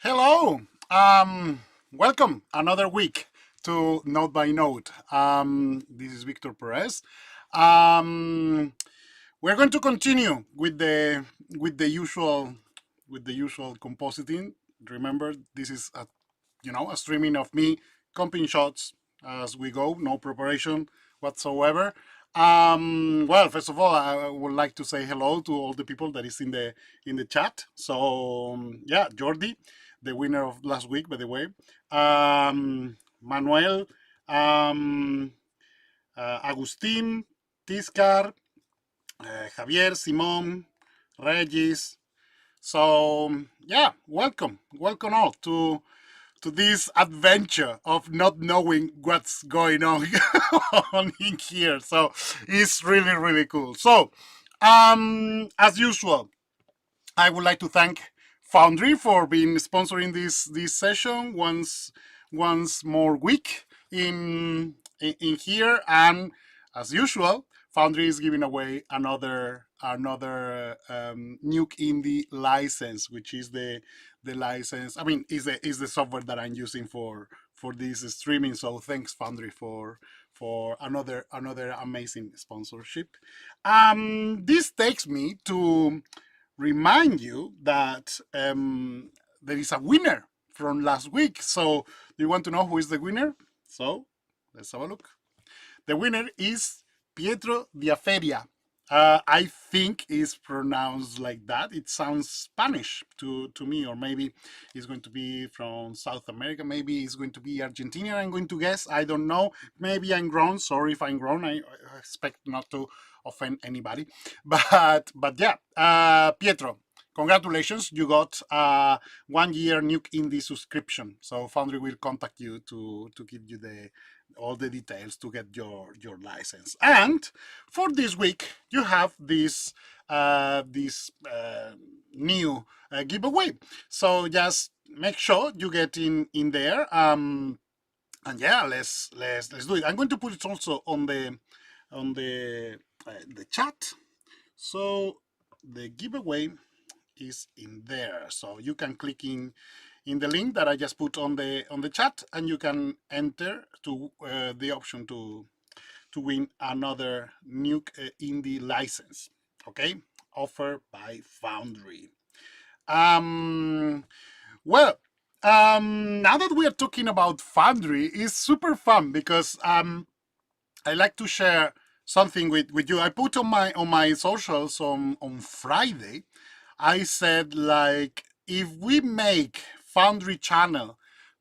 Hello. Welcome another week to Note by Note. This is Victor Perez. Um, we're going to continue with the usual compositing. Remember, this is a streaming of me comping shots as we go, no preparation whatsoever. Well, first of all, I would like to say hello to all the people that is in the chat. So yeah, Jordi, the winner of last week, by the way. Manuel, um, Agustin, Tiscar, Javier, Simon, Regis. So yeah, welcome all to this adventure of not knowing what's going on on in here. So it's really cool. So as usual, I would like to thank Foundry for being sponsoring this session once more week in here, and as usual, Foundry is giving away another Nuke Indie license, which is the license. I mean, is the software that I'm using for this streaming. So thanks, Foundry, for another amazing sponsorship. This takes me to remind you that there is a winner from last week. So, do you want to know who is the winner? So, let's have a look. The winner is Pietro Diaferia. I think it's pronounced like that. It sounds Spanish to me, or maybe it's going to be from South America. Maybe it's going to be Argentina. I'm going to guess. I don't know. Maybe I'm wrong. Sorry if I'm wrong. I expect not to offend anybody. But yeah, Pietro, congratulations. You got 1 year Nuke Indie subscription. So Foundry will contact you to give you the all the details to get your license. And for this week, you have this new giveaway. So just make sure you get in there. And yeah, let's do it. I'm going to put it also on the chat. So the giveaway is in there. So you can click in the link that I just put on the chat, and you can enter to the option to win another Nuke Indie license. Okay, offered by Foundry. Um, well, now that we are talking about Foundry, it's super fun because I like to share something with you. I put on my socials on Friday. I said, like, if we make Foundry channel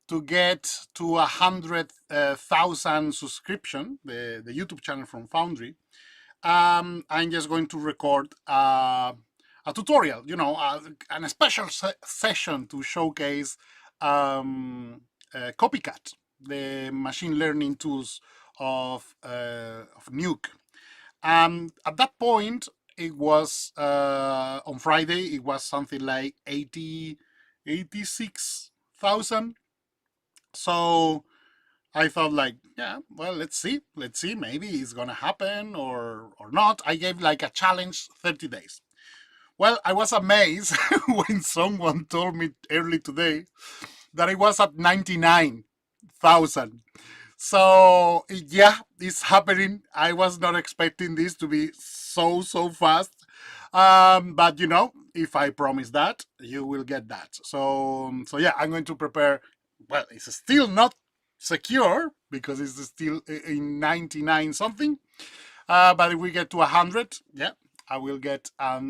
to get to 100,000 subscription, the YouTube channel from Foundry, I'm just going to record a tutorial, a special session to showcase Copycat, the machine learning tools of Nuke. At that point, it was on Friday, it was something like 86,000. So I thought, like, yeah, well, let's see, maybe it's gonna happen or not. I gave like a challenge, 30 days. Well, I was amazed when someone told me early today that it was at 99,000. So yeah, it's happening. I was not expecting this to be so fast. But if I promise that, you will get that. So yeah, I'm going to prepare. Well, it's still not secure because it's still in 99 something. But if we get to 100, yeah, I will get a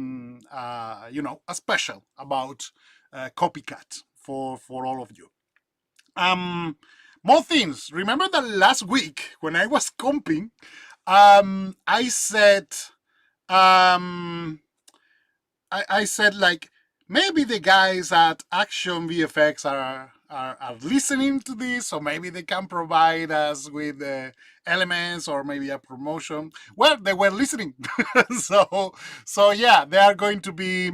special about Copycat for all of you. Um, More things. Remember that last week when I was comping, I said, um, I said, like, maybe the guys at Action VFX are listening to this, so maybe they can provide us with elements or maybe a promotion. Well, they were listening, so yeah, they are going to be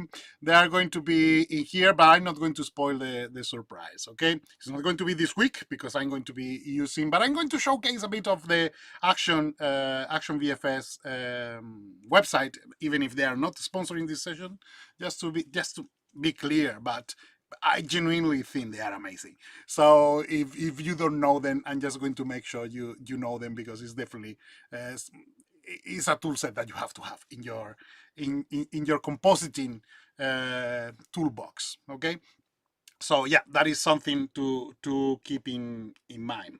in here, but I'm not going to spoil the surprise. Okay, it's not going to be this week because I'm going to be using, but I'm going to showcase a bit of the Action VFS website, even if they are not sponsoring this session, just to be clear. But I genuinely think they are amazing. So if you don't know them, I'm just going to make sure you know them, because it's definitely uh, it's a tool set that you have to have in your in your compositing toolbox. Okay, so yeah, that is something to keep in mind.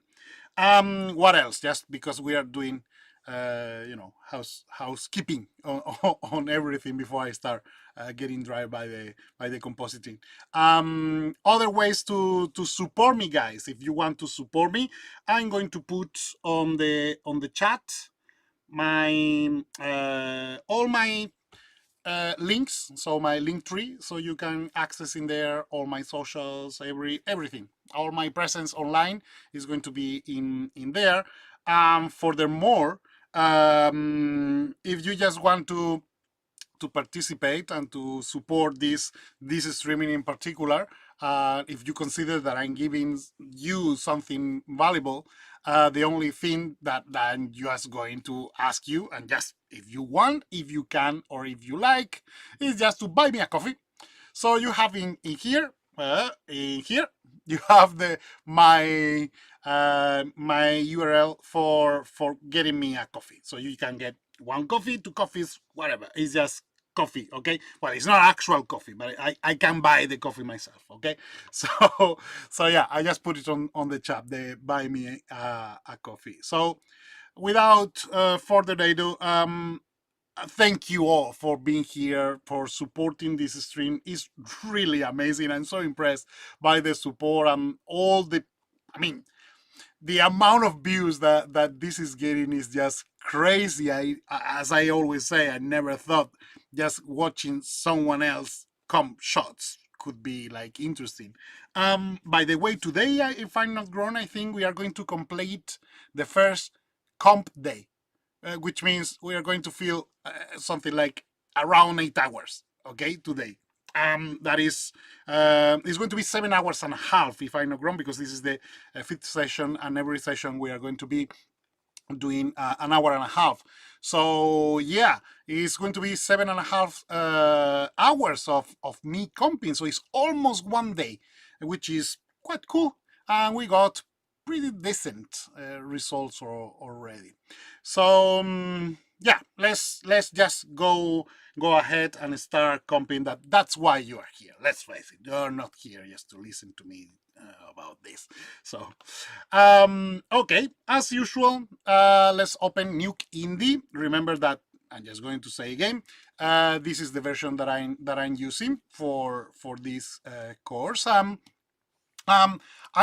What else? Just because we are doing, housekeeping on everything before I start getting dry by the compositing. Other ways to support me, guys. If you want to support me, I'm going to put on the chat my all my links, so my link tree, so you can access in there all my socials, everything, all my presence online is going to be in there. Furthermore, if you just want to participate and to support this streaming in particular, if you consider that I'm giving you something valuable, the only thing that I'm just going to ask you, and just if you want, if you can, or if you like, is just to buy me a coffee. So you have in here, you have my URL for getting me a coffee. So you can get one coffee, two coffees, whatever. It's just coffee, okay? Well, it's not actual coffee, but I can buy the coffee myself, okay? So yeah, I just put it on the chat. They buy me a coffee. So without further ado, thank you all for being here, for supporting this stream. It's really amazing. I'm so impressed by the support and all the, I mean, the amount of views that this is getting is just crazy. As I always say, I never thought just watching someone else come shots could be like interesting. By the way, today, if I'm not wrong, I think we are going to complete the first comp day, which means we are going to feel something like around 8 hours. Okay, today. That is, it's going to be 7 hours and a half, if I'm not wrong, because this is the fifth session, and every session we are going to be doing an hour and a half. So yeah, it's going to be 7.5 hours of me comping. So it's almost one day, which is quite cool. And we got pretty decent results already. So yeah, let's just go ahead and start comping. That's why you are here. Let's face it, you're not here just to listen to me about this. So okay, as usual, let's open Nuke Indie. Remember that I'm just going to say again, this is the version that I'm using for this course. I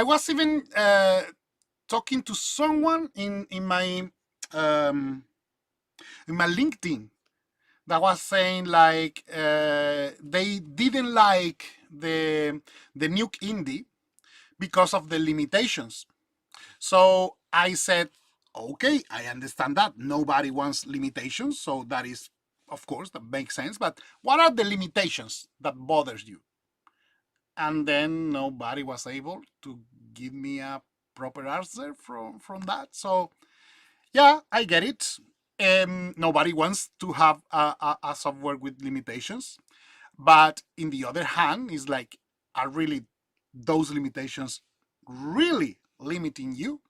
was even talking to someone um, in my LinkedIn that was saying like they didn't like the Nuke Indie because of the limitations. So I said, okay, I understand that. Nobody wants limitations. So that is, of course, that makes sense. But what are the limitations that bothers you? And then nobody was able to give me a proper answer from that. So yeah, I get it. Nobody wants to have a software with limitations. But in the other hand, it's like, are really those limitations really limiting you?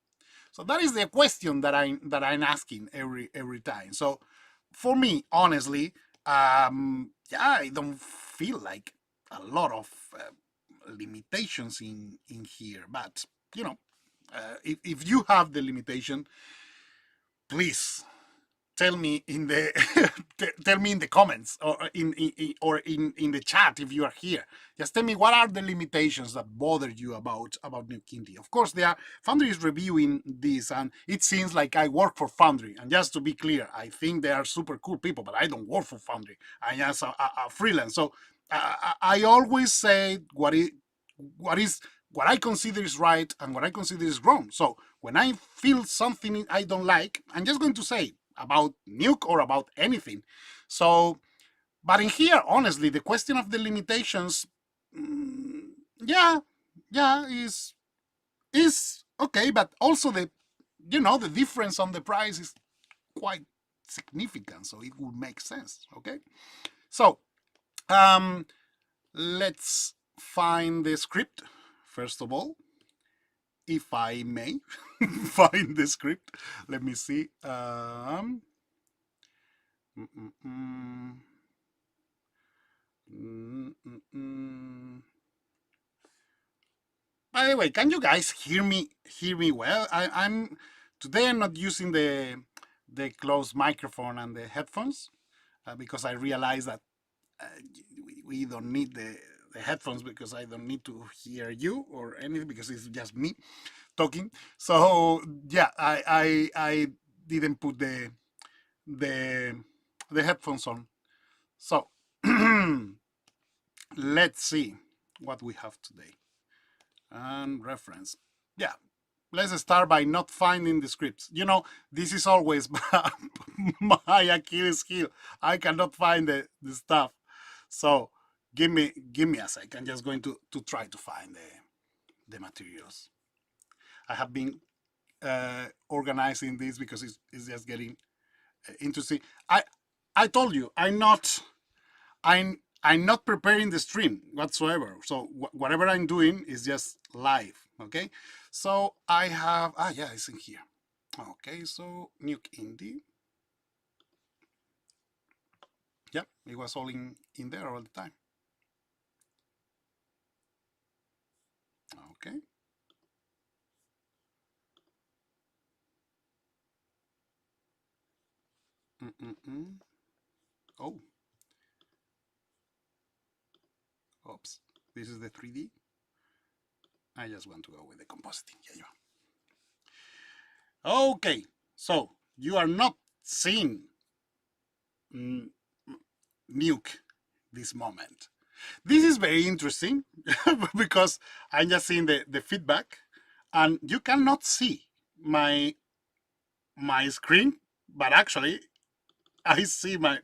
So that is the question that I'm asking every time. So for me, honestly, yeah, I don't feel like a lot of limitations in here. But you know, if you have the limitation, please tell me in the tell me in the comments, or in the chat if you are here. Just tell me what are the limitations that bother you about Nuke Indie. Of course, Foundry is reviewing this, and it seems like I work for Foundry. And just to be clear, I think they are super cool people, but I don't work for Foundry. I'm just a freelance. So I always say what I consider is right and what I consider is wrong. So when I feel something I don't like, I'm just going to say about Nuke or about anything. So, but in here, honestly, the question of the limitations, mm, yeah, yeah, is okay, but also the difference on the price is quite significant, so it would make sense. Okay, so let's find the script, first of all, if I may find the script. Let me see. Mm, mm, mm, By the way, can you guys hear me well? I'm today I'm not using the closed microphone and the headphones because I realize that uh, we don't need the headphones because I don't need to hear you or anything because it's just me talking. So yeah, I didn't put the the headphones on. So let's see what we have today. And reference. Yeah, let's start by not finding the scripts. You know, this is always my Achilles heel. I cannot find the stuff. So give me a sec. I'm just going to try to find the materials. I have been organizing this because it's just getting interesting. I told you I'm not preparing the stream whatsoever. So whatever I'm doing is just live. Okay. So I have yeah, it's in here. Okay, so Nuke Indie. Yep, it was all in there all the time. Okay. Mm-mm-mm. Oh, oops. This is the 3D. I just want to go with the compositing. Yeah, you are. Okay, so you are not seeing mm, Nuke this moment. This is very interesting because I'm just seeing the feedback and you cannot see my screen, but actually I see my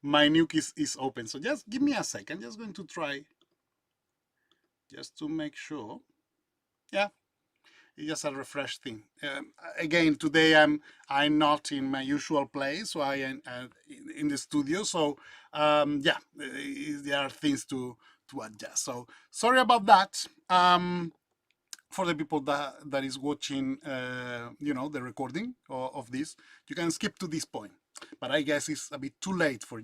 Nuke is open. So just give me a second. Just going to try just to make sure. Yeah, it's just a refresh thing. Again, today I'm not in my usual place, so I am in the studio. So yeah, there are things to adjust. So sorry about that. For the people that is watching, the recording of this, you can skip to this point. But I guess it's a bit too late for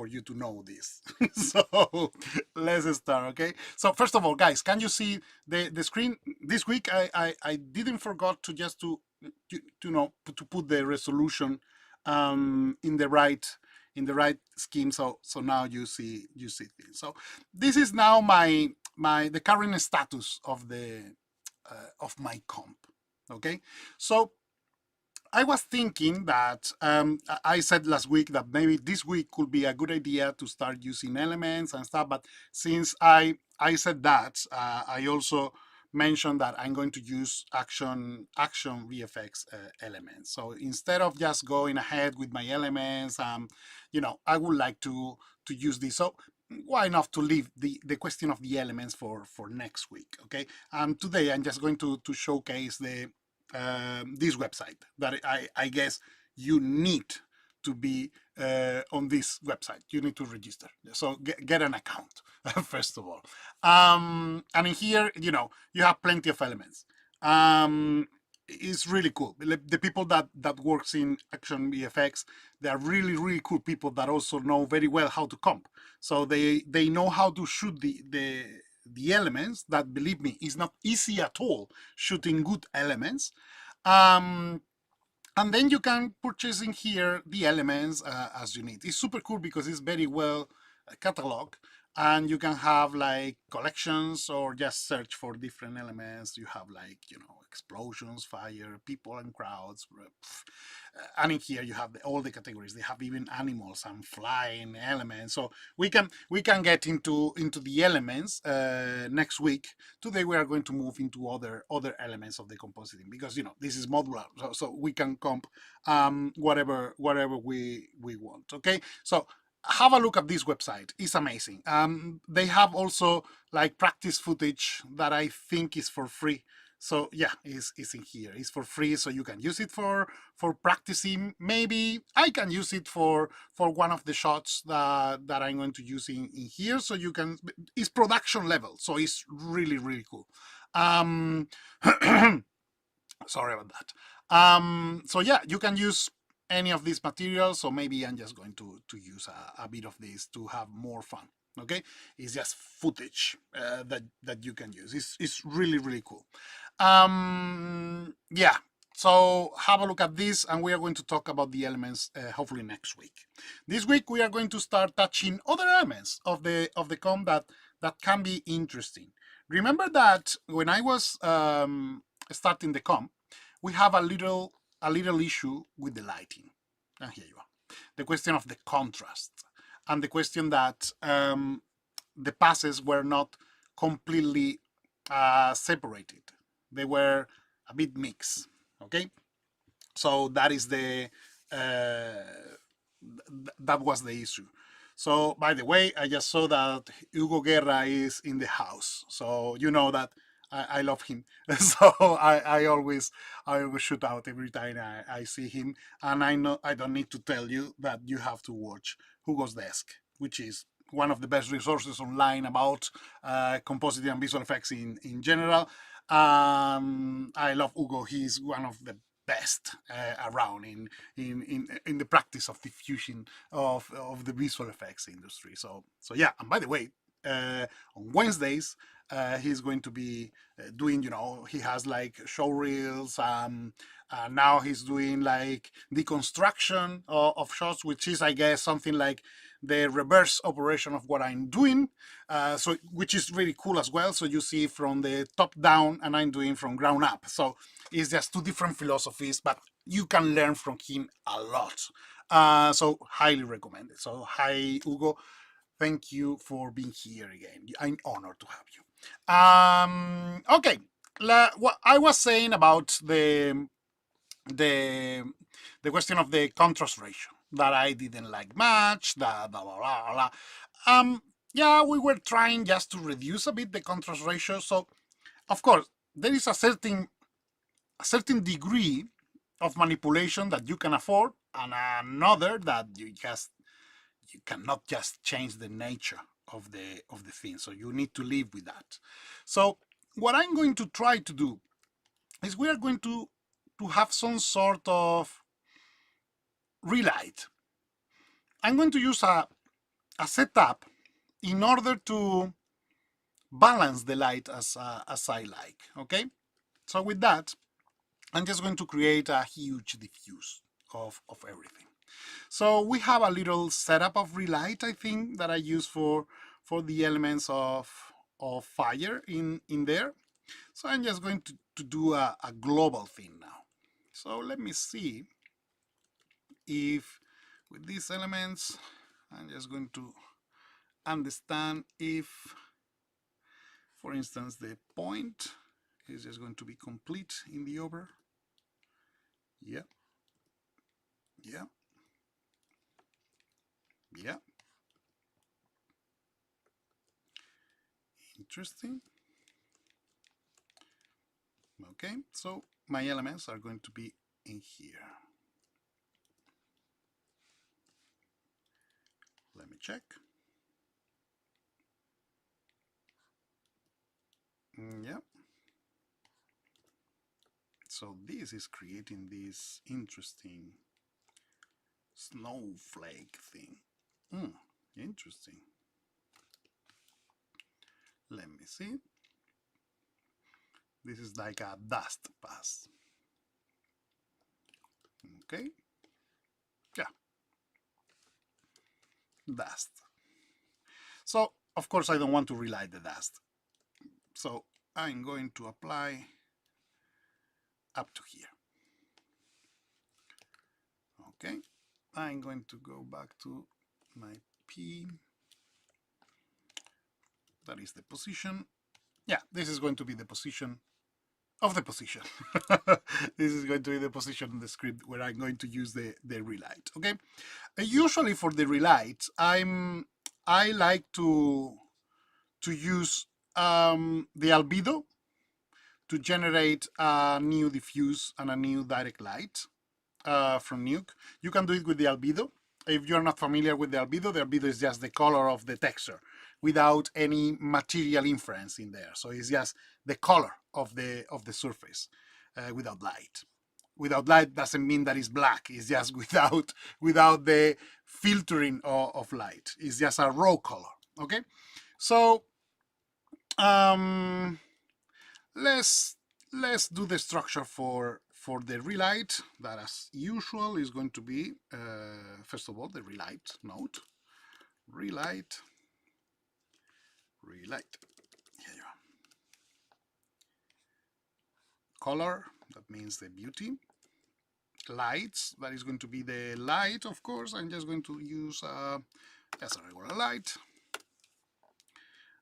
you to know this. So let's start, okay? So first of all, guys, can you see the screen? This week I didn't forgot to just to know to put the resolution in the right scheme. So now you see things. So this is now the current status of my comp. Okay, so I was thinking that I said last week that maybe this week could be a good idea to start using elements and stuff. But since I said that, I also mentioned that I'm going to use action VFX elements. So instead of just going ahead with my elements, I would like to use this. So why not to leave the question of the elements for next week? Okay, and today I'm just going to showcase this website that I guess you need to be on this website. You need to register. So get an account, first of all. And in here, you have plenty of elements. It's really cool. The people that works in Action VFX, they are really, really cool people that also know very well how to comp. So they know how to shoot the elements that, believe me, is not easy at all shooting good elements. Um, and then you can purchase in here the elements as you need. It's super cool because it's very well cataloged, and you can have like collections or just search for different elements. You have like explosions, fire, people and crowds. And in here you have all the categories. They have even animals and flying elements. So we can get into the elements next week. Today we are going to move into other elements of the compositing because this is modular, so we can comp whatever we want. Okay, so have a look at this website. It's amazing. They have also like practice footage that I think is for free. So yeah, it's in here. It's for free, so you can use it for practicing. Maybe I can use it for one of the shots that I'm going to use in here. So you can. It's production level, so it's really really cool. Sorry about that. So yeah, you can use any of these materials. So maybe I'm just going to use a bit of this to have more fun. Okay, it's just footage that you can use. It's really really cool. Yeah. So have a look at this, and we are going to talk about the elements hopefully next week. This week we are going to start touching other elements of the comp that can be interesting. Remember that when I was starting the comp, we have a little issue with the lighting. And here you are. The question of the contrast and the question that the passes were not completely separated. They were a bit mixed. Okay, so that is the that was the issue. So by the way, I just saw that Hugo Guerra is in the house, so you know that I love him. So I always shoot out every time I see him, and I know I don't need to tell you that you have to watch Hugo's Desk, which is one of the best resources online about compositing and visual effects in general. I love Hugo. He's one of the best around in the practice of diffusion of the visual effects industry. So yeah. And by the way, on Wednesdays he's going to be doing, he has like show reels. Now he's doing like deconstruction of shots, which is, I guess, something like the reverse operation of what I'm doing. So which is really cool as well. So you see from the top down, and I'm doing from ground up. So it's just two different philosophies, but you can learn from him a lot. So highly recommended. So hi Hugo, thank you for being here again. I'm honored to have you. Okay, what I was saying about the question of the contrast ratio that I didn't like much. Blah blah blah blah blah. Yeah, we were trying just to reduce a bit the contrast ratio. So of course there is a certain degree of manipulation that you can afford, and another that you cannot just change the nature of the thing. So you need to live with that. So what I'm going to try to do is we are going to have some sort of relight. I'm going to use a setup in order to balance the light as I like. Okay, so with that, I'm just going to create a huge diffuse of everything. So we have a little setup of relight, I think, that I use for the elements of fire in there. So I'm just going to do a global thing now. So let me see if with these elements, I'm just going to understand if, for instance, the point is just going to be complete in the over. Yeah. Yeah. Yeah. Interesting. Okay, so my elements are going to be in here. Let me check. Yeah. So this is creating this interesting snowflake thing. Interesting. Let me see. This is like a dust pass. Okay. Yeah. Dust. So, of course, I don't want to relight the dust. So I'm going to apply up to here. Okay. I'm going to go back to my P. That is the position. Yeah, this is going to be the position of the position. This is going to be the position in the script where I'm going to use the relight. Okay. Usually for the relight, I like to use the albedo to generate a new diffuse and a new direct light from Nuke. You can do it with the albedo. If you're not familiar with the albedo is just the color of the texture without any material inference in there. So it's just the color of the surface without light. Without light doesn't mean that it's black. It's just without the filtering of light. It's just a raw color. Okay, so let's do the structure for the relight. That, as usual, is going to be first of all the relight node. Relight. Here you are. Color, that means the beauty. Lights, that is going to be the light, of course. I'm just going to use just a regular light.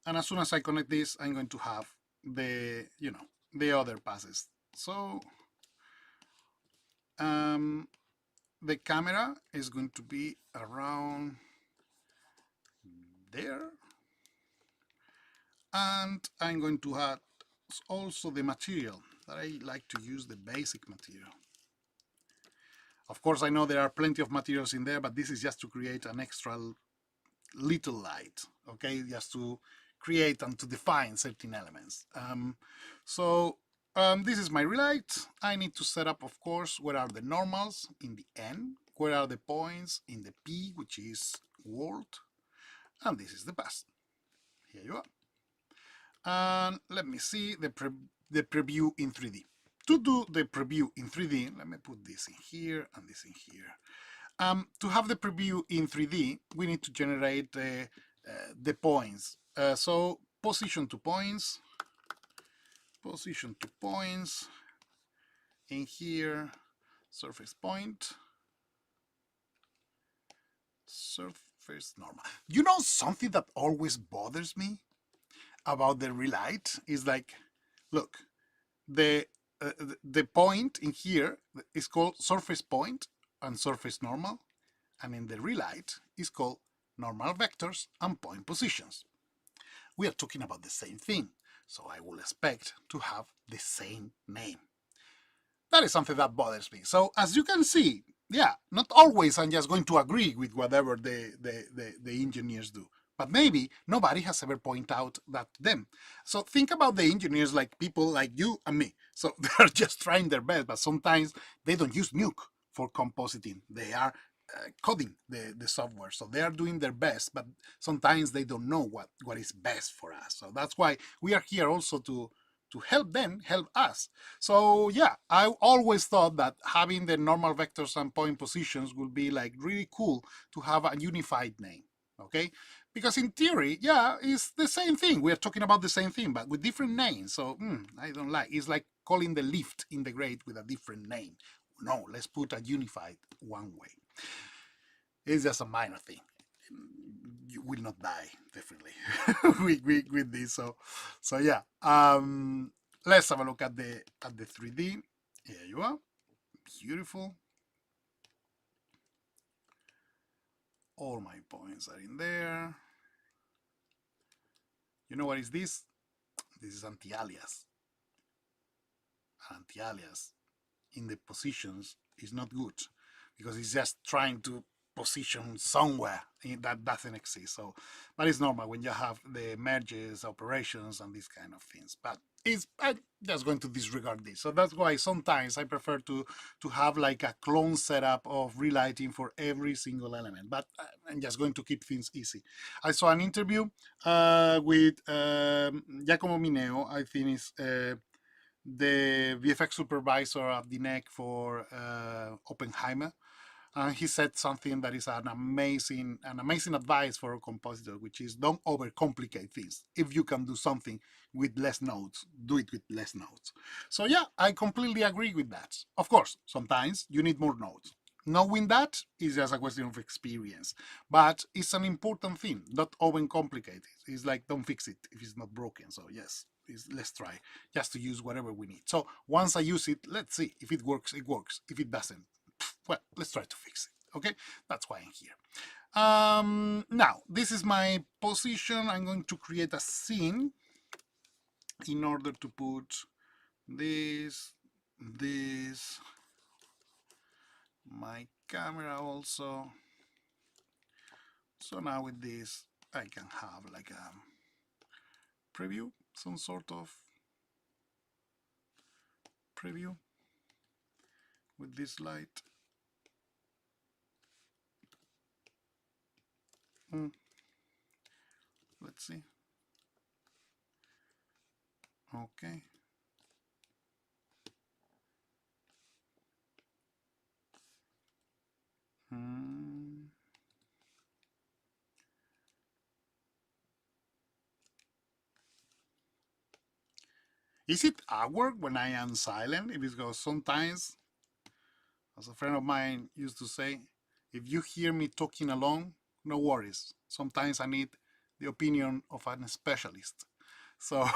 And as soon as I connect this, I'm going to have the, the other passes. So the camera is going to be around there. And I'm going to add also the material that I like to use, the basic material. Of course, I know there are plenty of materials in there, but this is just to create an extra little light, okay? Just to create and to define certain elements. This is my relight. I need to set up, of course, where are the normals in the N, where are the points in the P, which is world, and this is the path. Here you are. And let me see the preview in 3D. To do the preview in 3D, let me put this in here and this in here. To have the preview in 3D, we need to generate the points. So position to points, in here, surface point, surface normal. You know something that always bothers me about the relight is like, look, the point in here is called surface point and surface normal, and in the relight is called normal vectors and point positions. We are talking about the same thing, so I will expect to have the same name. That is something that bothers me. So as you can see, yeah, not always I'm just going to agree with whatever the engineers do. But maybe nobody has ever pointed out that to them. So think about the engineers like people like you and me. So they're just trying their best, but sometimes they don't use Nuke for compositing. They are coding the software. So they are doing their best, but sometimes they don't know what is best for us. So that's why we are here also to help them help us. So yeah, I always thought that having the normal vectors and point positions would be like really cool to have a unified name. Okay, because in theory, yeah, it's the same thing. We are talking about the same thing, but with different names. So I don't like. It's like calling the lift in the grade with a different name. No, let's put a unified one way. It's just a minor thing. You will not die definitely with this. So yeah. Let's have a look at the 3D. Here you are. Beautiful. All my points are in there. You know what is this? This is anti-alias. Anti-alias in the positions is not good because it's just trying to position somewhere that doesn't exist. So that is normal when you have the merges, operations, and these kind of things. But I'm just going to disregard this. So that's why sometimes I prefer to have like a clone setup of relighting for every single element. But I'm just going to keep things easy. I saw an interview with Giacomo Mineo, I think is the VFX supervisor at the NEC for Oppenheimer. He said something that is an amazing advice for a compositor, which is don't overcomplicate things. If you can do something with less nodes, do it with less nodes. So yeah, I completely agree with that. Of course, sometimes you need more nodes. Knowing that is just a question of experience, but it's an important thing. Don't overcomplicate it. It's like don't fix it if it's not broken. So yes, let's try just to use whatever we need. So once I use it, let's see if it works. It works. If it doesn't, well, let's try to fix it. Okay, that's why I'm here. Now this is my position. I'm going to create a scene in order to put this, my camera also. So now with this, I can have like a preview, some sort of preview with this light. Let's see. Okay. Is it awkward when I am silent? Because sometimes, as a friend of mine used to say, if you hear me talking alone, no worries. Sometimes I need the opinion of a specialist. So,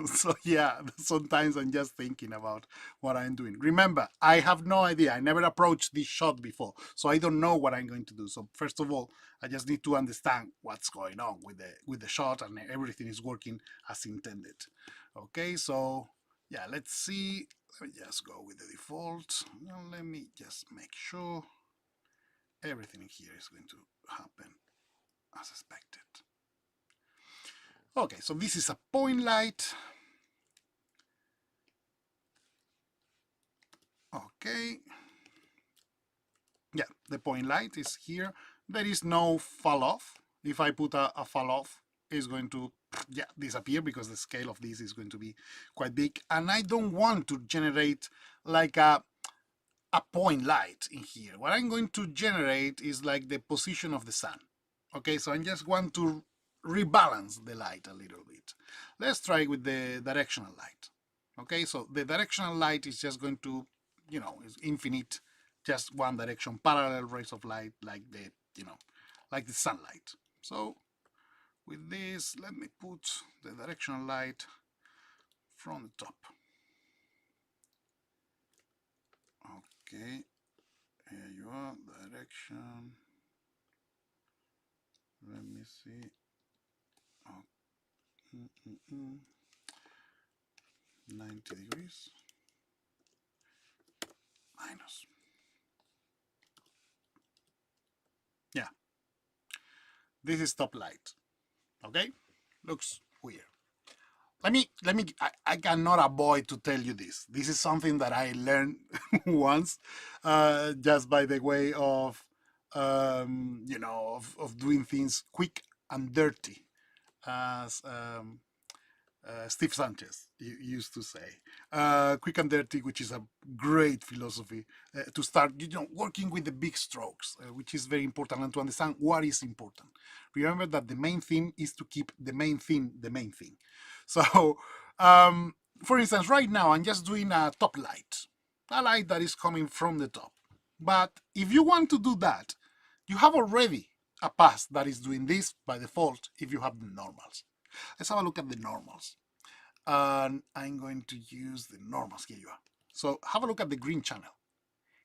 so yeah, sometimes I'm just thinking about what I'm doing. Remember, I have no idea. I never approached this shot before, so I don't know what I'm going to do. So first of all, I just need to understand what's going on with the shot and everything is working as intended. Okay, so yeah, let's see. Let me just go with the default. Now let me just make sure everything here is going to happen as expected. Okay, so this is a point light. Okay. Yeah, the point light is here. There is no fall off. If I put a fall off, it's going to disappear because the scale of this is going to be quite big. And I don't want to generate like a point light in here. What I'm going to generate is like the position of the sun. Okay, so I just want to rebalance the light a little bit. Let's try with the directional light. Okay, so the directional light is just going to, is infinite, just one direction, parallel rays of light, like like the sunlight. So with this, let me put the directional light from the top. Okay, here you are, direction. Let me see. Oh, 90 degrees minus. Yeah, this is top light. Okay, looks weird. I cannot avoid to tell you this. This is something that I learned once, just by the way of, of doing things quick and dirty, as Steve Sanchez used to say. Quick and dirty, which is a great philosophy to start, working with the big strokes, which is very important, and to understand what is important. Remember that the main thing is to keep the main thing the main thing. So, for instance, right now I'm just doing a top light, a light that is coming from the top. But if you want to do that, you have already a path that is doing this by default if you have the normals. Let's have a look at the normals. And I'm going to use the normals. Here you are. So have a look at the green channel.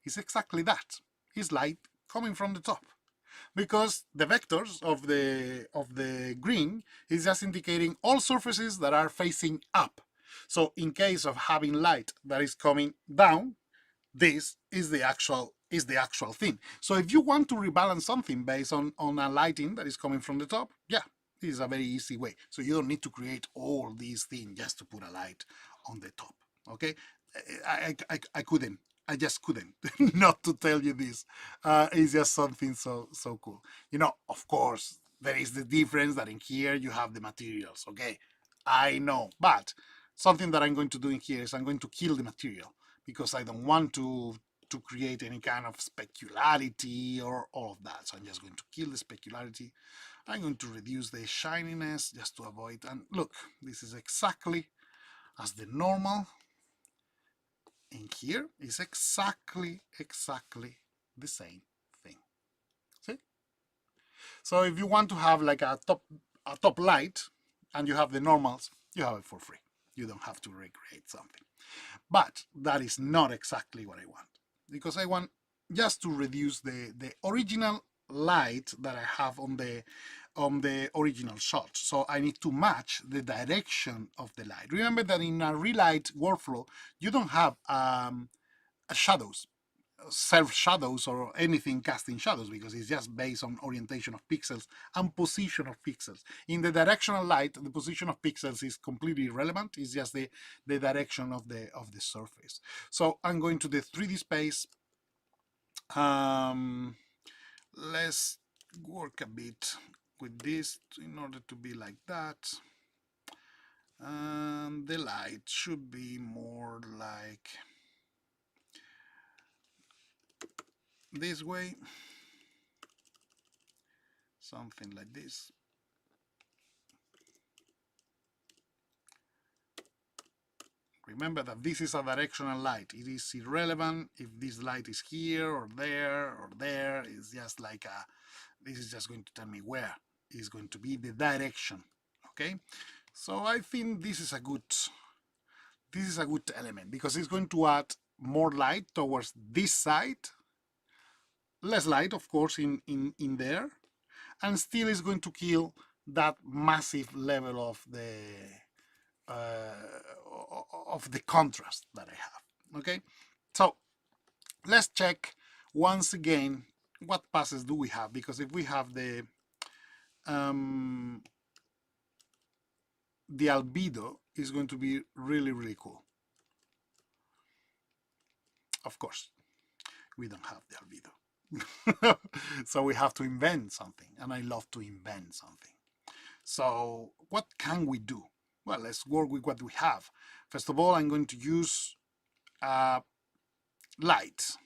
It's exactly that. It's light coming from the top, because the vectors of the green is just indicating all surfaces that are facing up. So in case of having light that is coming down, this is the actual thing. So if you want to rebalance something based on a lighting that is coming from the top, yeah, this is a very easy way. So you don't need to create all these things just to put a light on the top. Okay, I couldn't. I just couldn't not to tell you this. It's just something so cool. Of course, there is the difference that in here you have the materials. Okay, I know, but something that I'm going to do in here is I'm going to kill the material, because I don't want to create any kind of specularity or all of that. So I'm just going to kill the specularity. I'm going to reduce the shininess just to avoid. And look, this is exactly as the normal in here is exactly the same thing. See? So if you want to have like a top light and you have the normals, you have it for free. You don't have to recreate something. But that is not exactly what I want, because I want just to reduce the original light that I have on the on the original shot. So I need to match the direction of the light. Remember that in a relight workflow, you don't have shadows, self shadows or anything casting shadows, because it's just based on orientation of pixels and position of pixels. In the directional light, the position of pixels is completely irrelevant. It's just the direction of the surface. So I'm going to the 3D space. Let's work a bit with this in order to be like that. And the light should be more like this way, something like this. Remember that this is a directional light. It is irrelevant if this light is here or there or there. It's just like this is just going to tell me where is going to be the direction. Okay, so I think this is a good element, because it's going to add more light towards this side, less light of course in there, and still is going to kill that massive level of the contrast that I have. Okay, so let's check once again what passes do we have, because if we have the albedo is going to be really, really cool. Of course, we don't have the albedo. So we have to invent something, and I love to invent something. So what can we do? Well, let's work with what we have. First of all, I'm going to use light.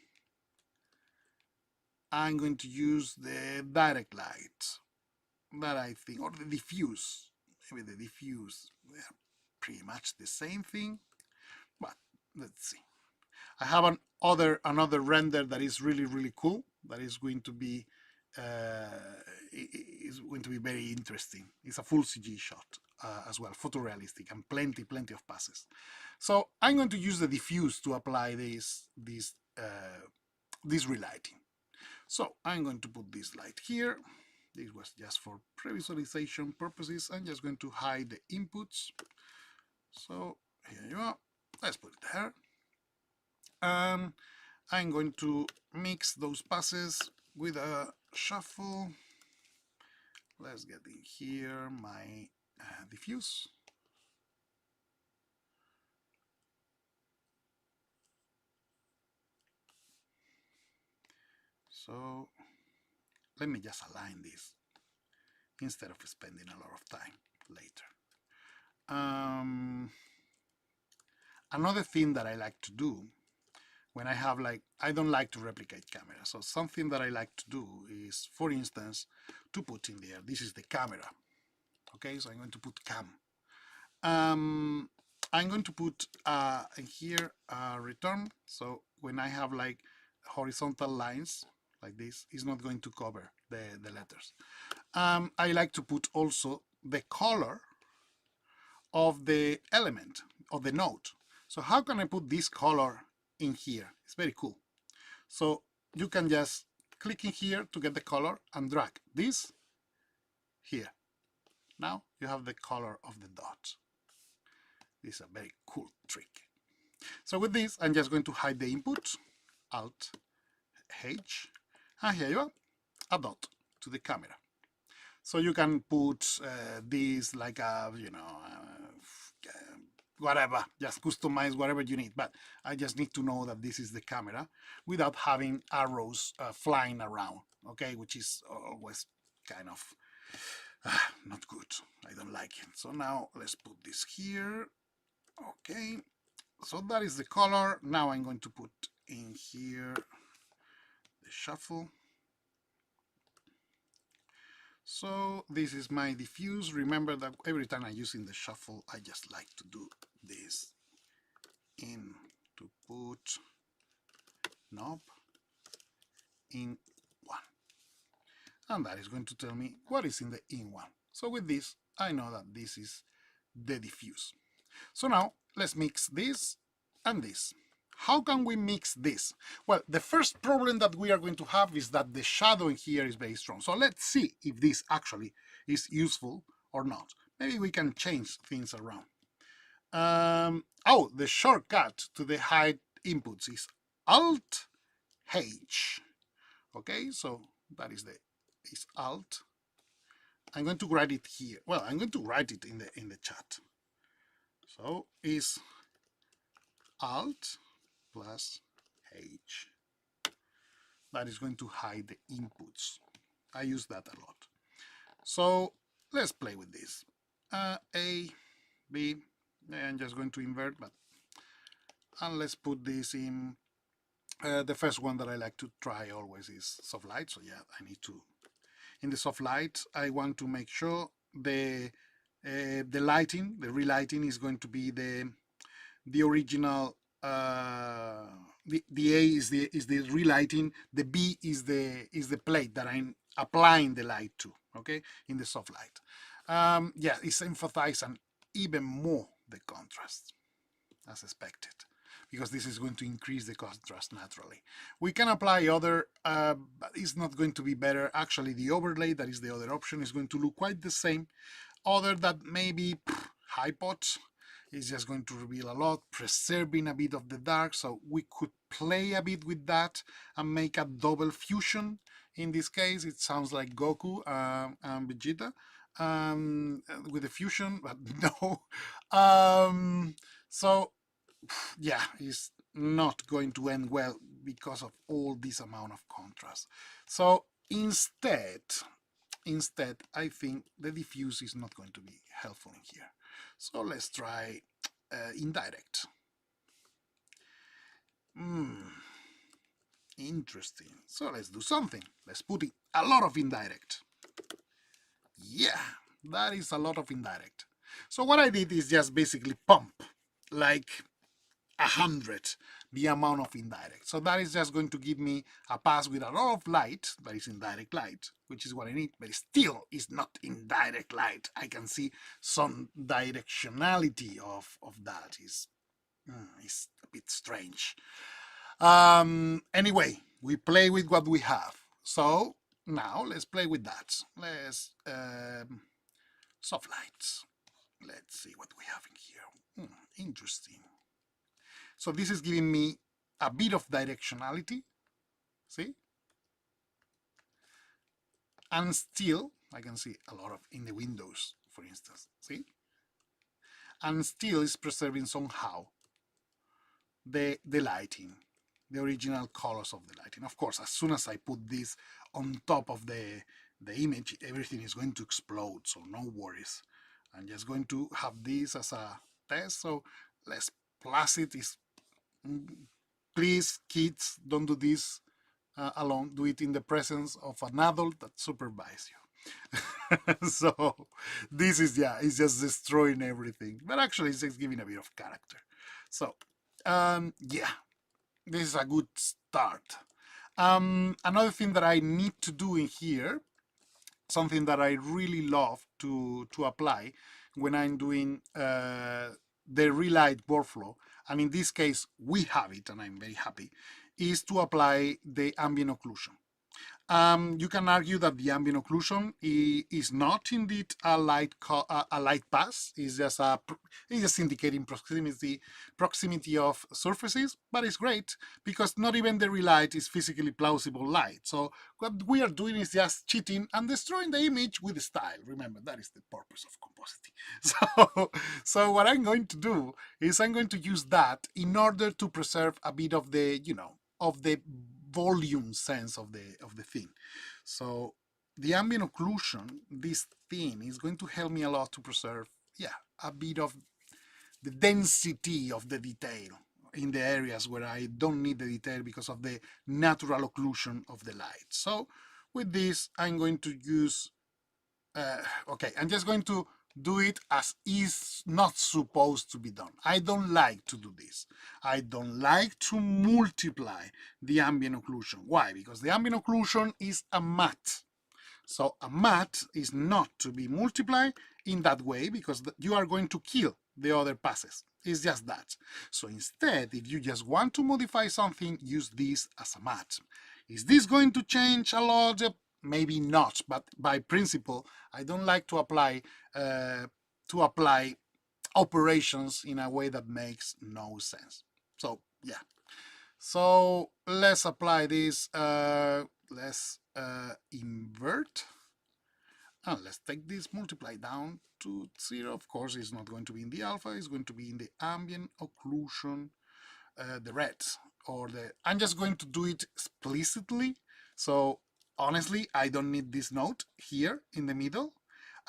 I'm going to use the direct light that I think, or the diffuse. Maybe the diffuse, they're pretty much the same thing, but let's see. I have another render that is really, really cool, that is going to be very interesting. It's a full CG shot as well, photorealistic, and plenty of passes. So I'm going to use the diffuse to apply this relighting. So I'm going to put this light here. This was just for pre-visualization purposes. I'm just going to hide the inputs. So here you are. Let's put it there. And I'm going to mix those passes with a shuffle. Let's get in here my diffuse. So let me just align this instead of spending a lot of time later. Another thing that I like to do when I have I don't like to replicate camera. So something that I like to do is, for instance, to put in there, this is the camera. Okay, so I'm going to put cam. I'm going to put here return. So when I have horizontal lines like this, it's not going to cover the letters. I like to put also the color of the element, of the node. So how can I put this color in here? It's very cool. So you can just click in here to get the color and drag this here. Now you have the color of the dot. This is a very cool trick. So with this, I'm just going to hide the input, Alt H, and here you are, a dot to the camera. So you can put this like a, whatever, just customize whatever you need. But I just need to know that this is the camera without having arrows flying around, okay, which is always kind of not good. I don't like it. So now let's put this here. Okay, so that is the color. Now I'm going to put in here the shuffle. So this is my diffuse. Remember that every time I'm using the shuffle, I just like to do this in to put knob in one. And that is going to tell me what is in the in one. So with this, I know that this is the diffuse. So now let's mix this and this. how can we mix this? Well, the first problem that we are going to have is that the shadow in here is very strong. So let's see if this actually is useful or not. Maybe we can change things around. Oh, the shortcut to the hide inputs is Alt H. Okay, so that is Alt. I'm going to write it here. Well, I'm going to write it in the chat. So is Alt plus H. That is going to hide the inputs. I use that a lot. So let's play with this. A, B. I'm just going to invert, and let's put this in. The first one that I like to try always is soft light. So yeah, I need to. In the soft light, I want to make sure the lighting, the relighting, is going to be the original. The A is the relighting. The B is the plate that I'm applying the light to. Okay, in the soft light. Yeah, it's emphasizing even more the contrast as expected, because this is going to increase the contrast naturally. We can apply other, but it's not going to be better. Actually, the overlay, that is the other option, is going to look quite the same. Other that maybe high pot is just going to reveal a lot, preserving a bit of the dark. So we could play a bit with that and make a double fusion. In this case, it sounds like Goku and Vegeta with the fusion, but no. So yeah, it's not going to end well because of all this amount of contrast. So instead, I think the diffuse is not going to be helpful in here. So let's try indirect. Interesting. So let's do something. Let's put in a lot of indirect. Yeah, that is a lot of indirect. So what I did is just basically pump like 100 the amount of indirect. So that is just going to give me a pass with a lot of light, that is indirect light, which is what I need, but still is not indirect light. I can see some directionality of that is a bit strange. Anyway, we play with what we have. So now let's play with that. Let's soft lights. Let's see what we have in here. Interesting. So this is giving me a bit of directionality, see? And still, I can see a lot of in the windows, for instance, see? And still is preserving somehow the lighting, the original colors of the lighting. Of course, as soon as I put this on top of the image, everything is going to explode, so no worries. I'm just going to have this as a test, so let's plus it. Please, kids, don't do this alone. Do it in the presence of an adult that supervises you. So this is, yeah, it's just destroying everything. But actually, it's just giving a bit of character. So, yeah, this is a good start. Another thing that I need to do in here, something that I really love to apply when I'm doing the relight workflow, and in this case we have it and I'm very happy, is to apply the ambient occlusion. You can argue that the ambient occlusion is not indeed a light pass. It's just indicating proximity of surfaces, but it's great because not even the relight is physically plausible light. So what we are doing is just cheating and destroying the image with style. Remember, that is the purpose of compositing. So what I'm going to do is I'm going to use that in order to preserve a bit of the, of the volume sense of the thing. So the ambient occlusion, this thing, is going to help me a lot to preserve, a bit of the density of the detail in the areas where I don't need the detail because of the natural occlusion of the light. So with this, I'm going to use, I'm just going to do it as is not supposed to be done. I don't like to do this. I don't like to multiply the ambient occlusion. Why? Because the ambient occlusion is a matte. So a mat is not to be multiplied in that way because you are going to kill the other passes. It's just that. So instead, if you just want to modify something, use this as a mat. Is this going to change a lot? Maybe not, but by principle, I don't like to apply operations in a way that makes no sense. So yeah. So let's apply this. Let's invert. And let's take this multiply down to 0. Of course, it's not going to be in the alpha. It's going to be in the ambient occlusion, the reds, or the. I'm just going to do it explicitly. So honestly, I don't need this note here in the middle.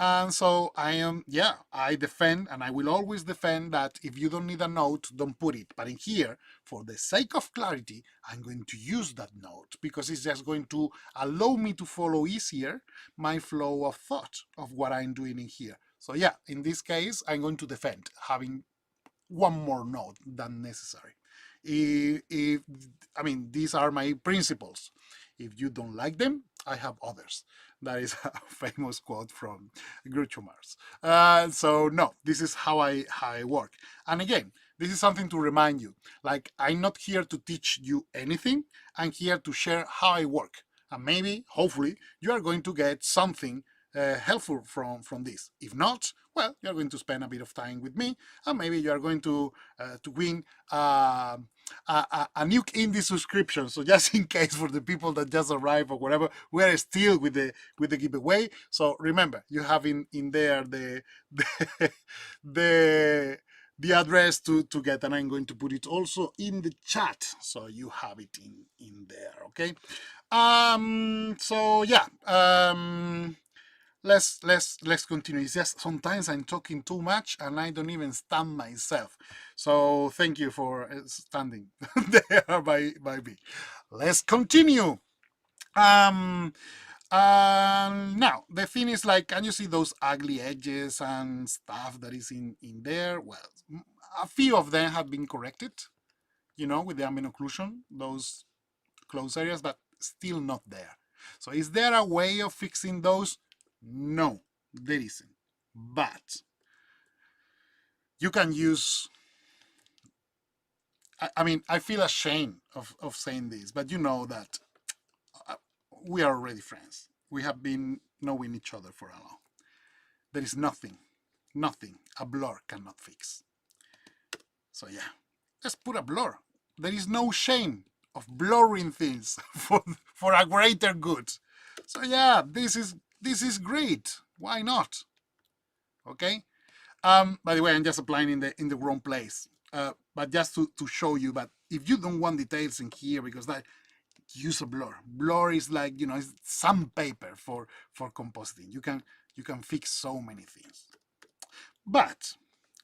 And so I defend, and I will always defend that if you don't need a note, don't put it. But in here, for the sake of clarity, I'm going to use that note because it's just going to allow me to follow easier my flow of thought of what I'm doing in here. So yeah, in this case, I'm going to defend having one more note than necessary. I mean, these are my principles. If you don't like them, I have others. That is a famous quote from Groucho Marx. So no, this is how I work. And again, this is something to remind you. Like, I'm not here to teach you anything. I'm here to share how I work. And maybe, hopefully, you are going to get something helpful from this. If not, well, you're going to spend a bit of time with me, and maybe you are going to win a Nuke Indie subscription. So just in case for the people that just arrived or whatever, we are still with the giveaway. So remember, you have in there the the address to get, and I'm going to put it also in the chat so you have it in there. Okay. So yeah. Let's continue. It's just sometimes I'm talking too much and I don't even stand myself. So thank you for standing there by me. Let's continue. Now the thing is, like, can you see those ugly edges and stuff that is in there? Well, a few of them have been corrected, with the ambient occlusion, those closed areas, but still not there. So is there a way of fixing those? No, there isn't. But you can use, I mean, I feel ashamed of saying this, but you know that we are already friends. We have been knowing each other for a long. There is nothing a blur cannot fix. So yeah, let's put a blur. There is no shame of blurring things for a greater good. So yeah, this is great. Why not? Okay. By the way, I'm just applying in the wrong place. But just to show you, but if you don't want details in here, because that, use a blur. Blur is like, it's sandpaper for compositing. You can fix so many things. But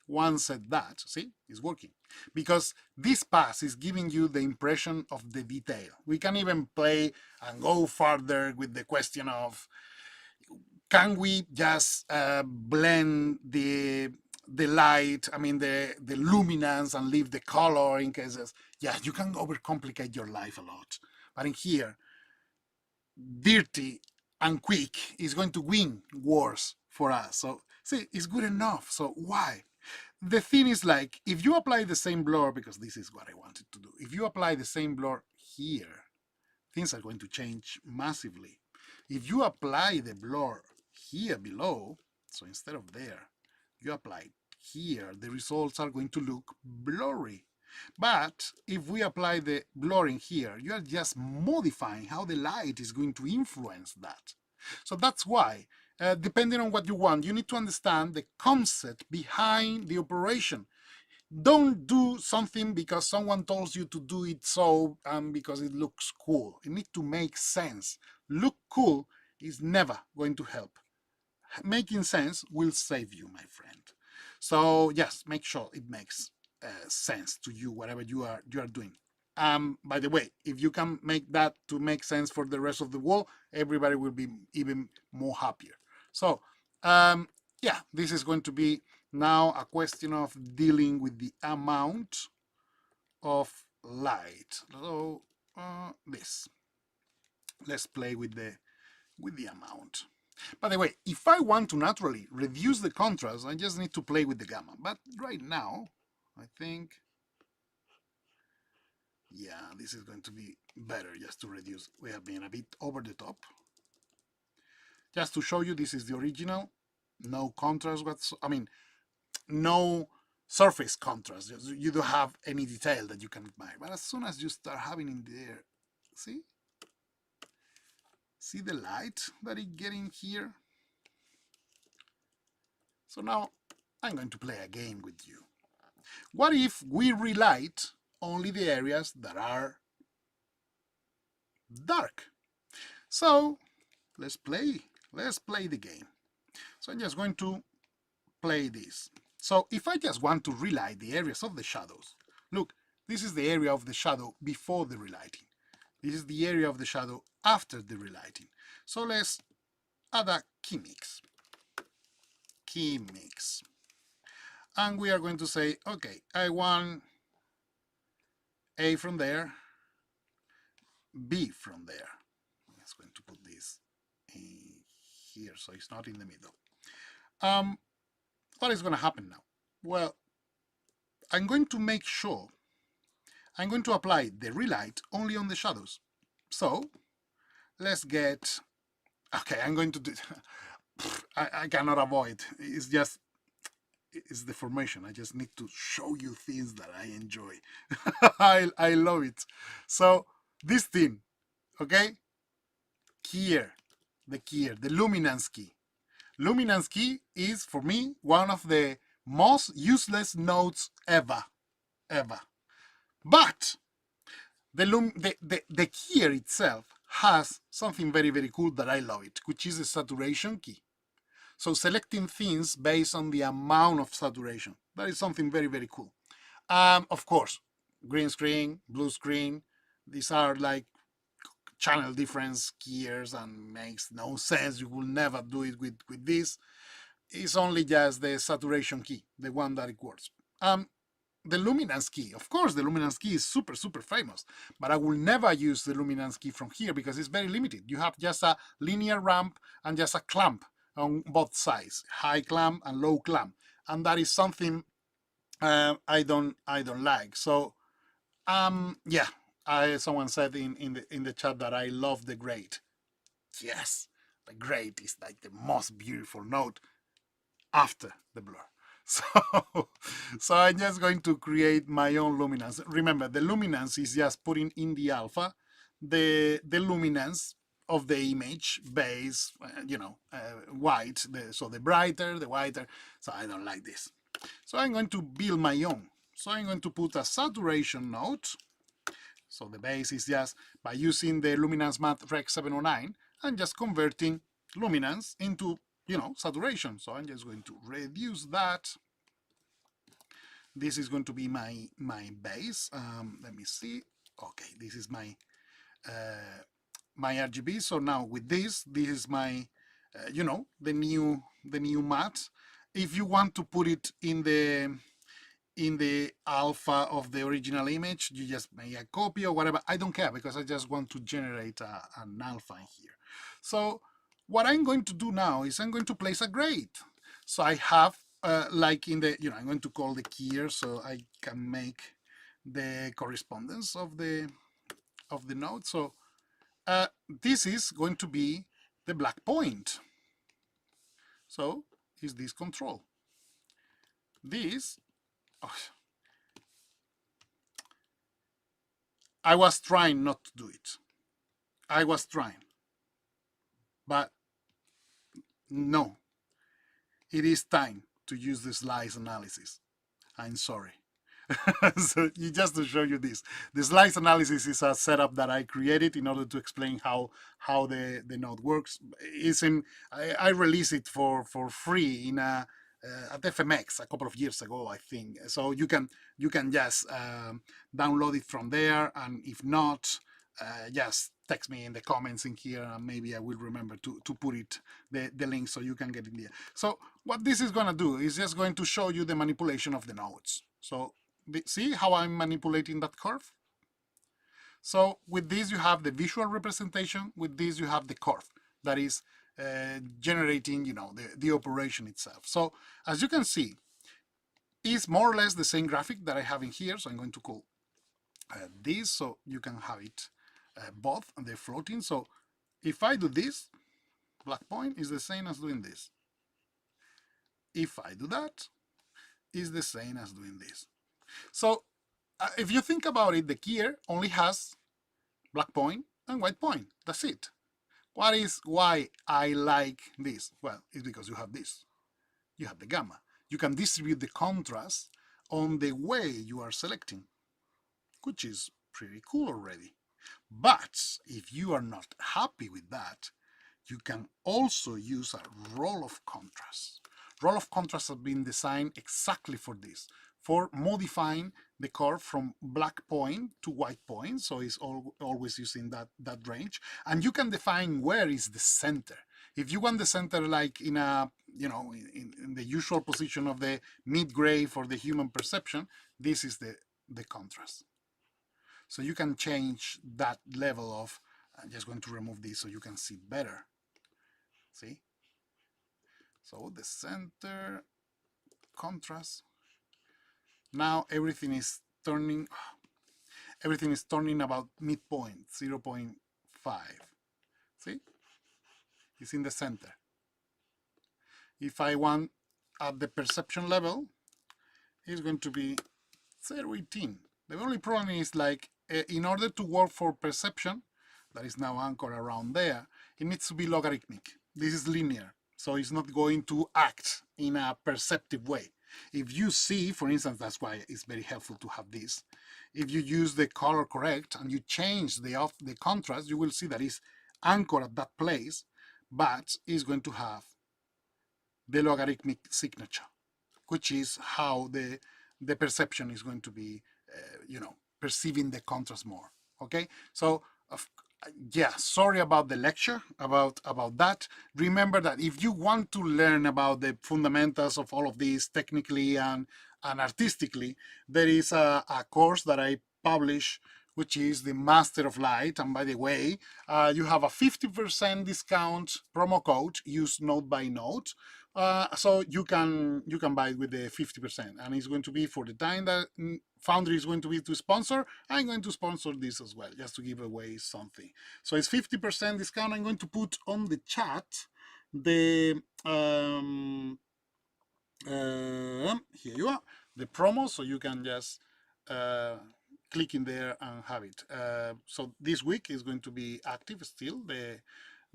once said that, see, it's working. Because this pass is giving you the impression of the detail. We can even play and go further with the question of, can we just blend the light, I mean the luminance, and leave the color in cases? Yeah, you can overcomplicate your life a lot. But in here, dirty and quick is going to win wars for us. So see, it's good enough. So why? The thing is, like, if you apply the same blur, because this is what I wanted to do, if you apply the same blur here, things are going to change massively. If you apply the blur here below, so instead of there, you apply here, the results are going to look blurry. But if we apply the blurring here, you are just modifying how the light is going to influence that. So that's why, depending on what you want, you need to understand the concept behind the operation. Don't do something because someone tells you to do it so, because it looks cool. It needs to make sense. Look cool is never going to help. Making sense will save you, my friend. So yes, make sure it makes sense to you, whatever you are doing. By the way, if you can make that to make sense for the rest of the wall, everybody will be even more happier. So yeah, this is going to be now a question of dealing with the amount of light. So this, let's play with the with the amount. By the way, if I want to naturally reduce the contrast, I just need to play with the gamma. But right now, I think, yeah, this is going to be better just to reduce. We have been a bit over the top. Just to show you, this is the original. No contrast, no surface contrast. You don't have any detail that you can admire. But as soon as you start having in there, see? See the light that it's getting here? So now I'm going to play a game with you. What if we relight only the areas that are dark? So let's play the game. So I'm just going to play this. So if I just want to relight the areas of the shadows, look, this is the area of the shadow before the relighting. This is the area of the shadow after the relighting. So let's add a key mix. And we are going to say, okay, I want A from there, B from there. I'm just going to put this in here so it's not in the middle. What is going to happen now? Well, I'm going to make sure I'm going to apply the relight only on the shadows. So let's get, okay, I'm going to do, I cannot avoid, it's the formation. I just need to show you things that I enjoy. I love it. So this thing, okay, the luminance key. Luminance key is, for me, one of the most useless nodes ever. But the keyer itself has something very, very cool that I love it, which is the saturation key. So selecting things based on the amount of saturation. That is something very, very cool. Of course, green screen, blue screen, these are like channel difference keyers and makes no sense. You will never do it with this. It's only just the saturation key, the one that it works. The luminance key, of course, the luminance key is super, super famous, but I will never use the luminance key from here because it's very limited. You have just a linear ramp and just a clamp on both sides, high clamp and low clamp, and that is something I don't like. So yeah, someone said in the chat that I love the grade. Yes, the grade is like the most beautiful note after the blur. So I'm just going to create my own luminance. Remember, the luminance is just putting in the alpha the luminance of the image base, white. So the brighter, the whiter. So I don't like this. So I'm going to build my own. So I'm going to put a saturation node. So the base is just by using the luminance math rec 709 and just converting luminance into saturation. So I'm just going to reduce that. This is going to be my base. Let me see. Okay, this is my RGB. So now with this is my the new matte. If you want to put it in the alpha of the original image, you just make a copy or whatever. I don't care because I just want to generate an alpha in here. So what I'm going to do now is I'm going to place a grade. So I have like in the, I'm going to call the keyer so I can make the correspondence of the node. So this is going to be the black point. So is this control. This, I was trying not to do it. I was trying. But no, it is time to use the slice analysis. I'm sorry. So just to show you this, the slice analysis is a setup that I created in order to explain how the node works. I released it for free in at FMX a couple of years ago, I think. So you can just download it from there, and if not, just text me in the comments in here, and maybe I will remember to put it the link so you can get in there. So what this is going to do is just going to show you the manipulation of the nodes. So see how I'm manipulating that curve? So with this you have the visual representation, with this you have the curve. that is generating, the operation itself. So as you can see, it's more or less the same graphic that I have in here. So I'm going to call this so you can have it both, and they're floating. So if I do this, black point is the same as doing this. If I do that, is the same as doing this. So if you think about it, the keyer only has black point and white point. That's it. Why I like this? Well, it's because you have this. You have the gamma. You can distribute the contrast on the way you are selecting, which is pretty cool already. But if you are not happy with that, you can also use a roll of contrast. Roll of contrast has been designed exactly for this, for modifying the curve from black point to white point. So it's always using that range. And you can define where is the center. If you want the center like in a, in the usual position of the mid-gray for the human perception, this is the contrast. So you can change that level of, I'm just going to remove this so you can see better. See? So the center, contrast. Now everything is turning about midpoint, 0.5. See? It's in the center. If I want at the perception level, it's going to be 0.18. The only problem is like, in order to work for perception, that is now anchored around there, it needs to be logarithmic. This is linear, so it's not going to act in a perceptive way. If you see, for instance, that's why it's very helpful to have this. If you use the color correct and you change the contrast, you will see that it's anchored at that place, but it's going to have the logarithmic signature, which is how the perception is going to be, perceiving the contrast more. Okay, so yeah, sorry about the lecture about that. Remember that if you want to learn about the fundamentals of all of this technically and artistically, there is a course that I publish, which is the Master of Light. And by the way, you have a 50% discount promo code. Use note by note. So you can buy it with the 50%, and it's going to be for the time that Foundry is going to be to sponsor. I'm going to sponsor this as well, just to give away something. So it's 50% discount. I'm going to put on the chat the here you are, the promo, so you can just click in there and have it. So this week is going to be active still,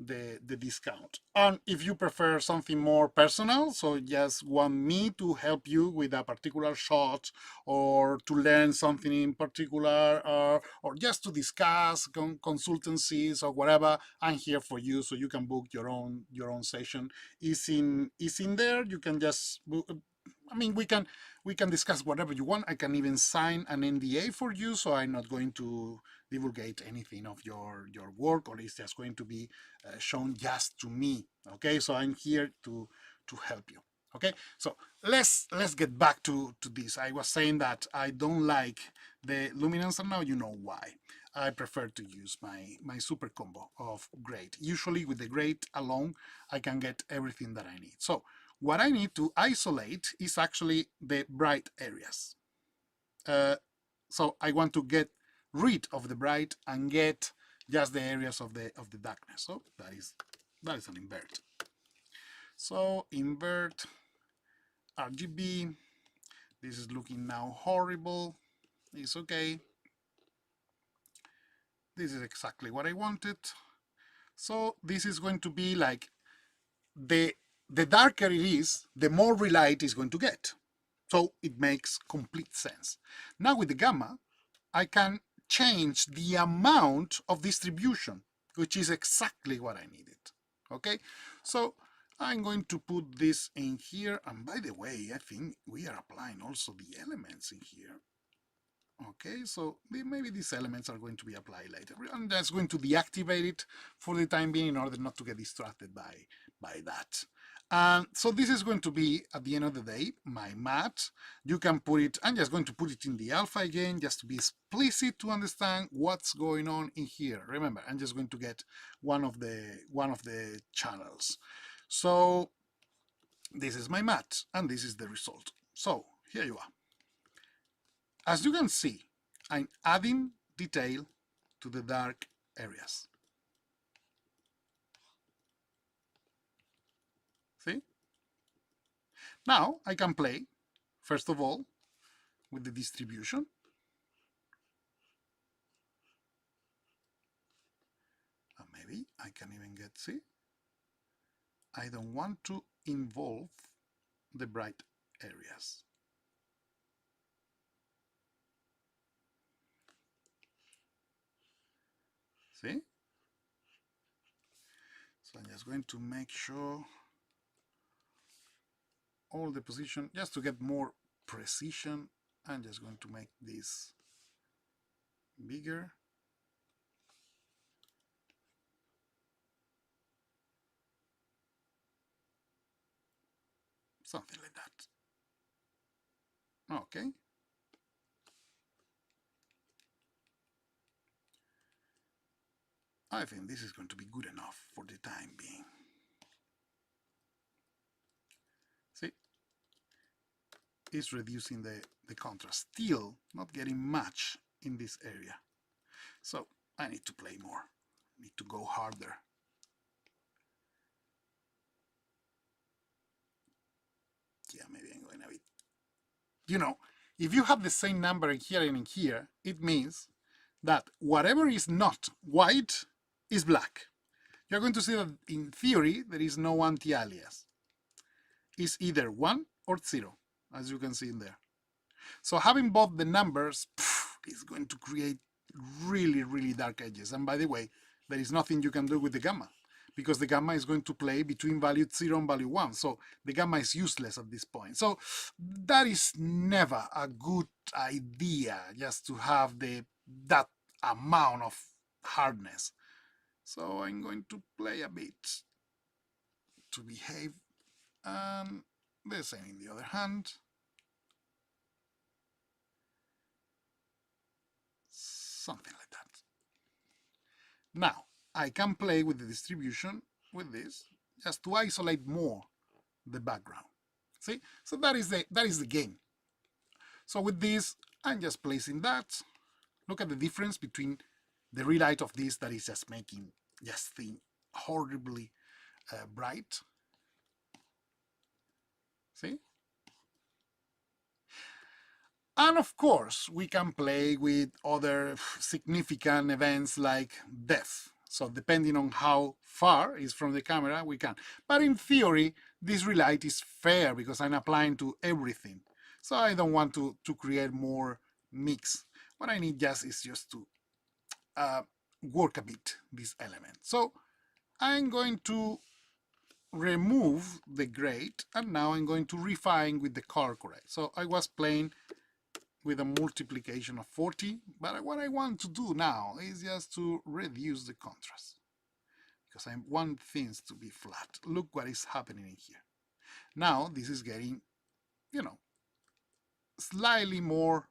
the discount. And if you prefer something more personal, so just want me to help you with a particular shot, or to learn something in particular, or just to discuss consultancies or whatever, I'm here for you. So you can book your own session. Is in there. You can just book. I mean, we can discuss whatever you want. I can even sign an NDA for you, so I'm not going to divulgate anything of your work, or it's just going to be shown just to me. Okay, so I'm here to help you. Okay, so let's get back to this. I was saying that I don't like the luminance, and now you know why. I prefer to use my super combo of grade. Usually with the grade alone, I can get everything that I need. So what I need to isolate is actually the bright areas. So I want to get rid of the bright and get just the areas of the darkness. So that is an invert. So invert RGB. This is looking now horrible. It's okay. This is exactly what I wanted. So this is going to be like the darker it is, the more relight it's going to get. So it makes complete sense. Now with the gamma, I can change the amount of distribution, which is exactly what I needed. Okay, so I'm going to put this in here. And by the way, I think we are applying also the elements in here. Okay, so maybe these elements are going to be applied later. I'm just going to deactivate it for the time being in order not to get distracted by that. And so this is going to be, at the end of the day, my mat. You can put it, I'm just going to put it in the alpha again, just to be explicit to understand what's going on in here. Remember, I'm just going to get one of the channels. So this is my mat, and this is the result. So here you are. As you can see, I'm adding detail to the dark areas. See? Now I can play, first of all, with the distribution. And maybe I can even get, see? I don't want to involve the bright areas. See? So I'm just going to make sure all the position, just to get more precision. I'm just going to make this bigger. Something like that. Okay. I think this is going to be good enough for the time being. See? It's reducing the contrast. Still not getting much in this area. So I need to play more. I need to go harder. Yeah, maybe I'm going a bit. You know, if you have the same number in here and in here, it means that whatever is not white is black. You're going to see that in theory there is no anti-alias. It's either 1 or 0, as you can see in there. So having both the numbers is going to create really, really dark edges. And by the way, there is nothing you can do with the gamma, because the gamma is going to play between value 0 and value 1. So the gamma is useless at this point. So that is never a good idea, just to have that amount of hardness. So I'm going to play a bit to behave. And the same in the other hand. Something like that. Now, I can play with the distribution with this, just to isolate more the background. See? So that is the game. So with this, I'm just placing that. Look at the difference between the relight of this that is just making thing horribly bright. See? And of course, we can play with other significant events like death. So depending on how far is from the camera, we can. But in theory, this relight is fair because I'm applying to everything. So I don't want to create more mix. What I need is just to work a bit this element. So I'm going to remove the grade, and now I'm going to refine with the color correct. So I was playing with a multiplication of 40, but what I want to do now is just to reduce the contrast, because I want things to be flat. Look what is happening in here. Now this is getting, slightly more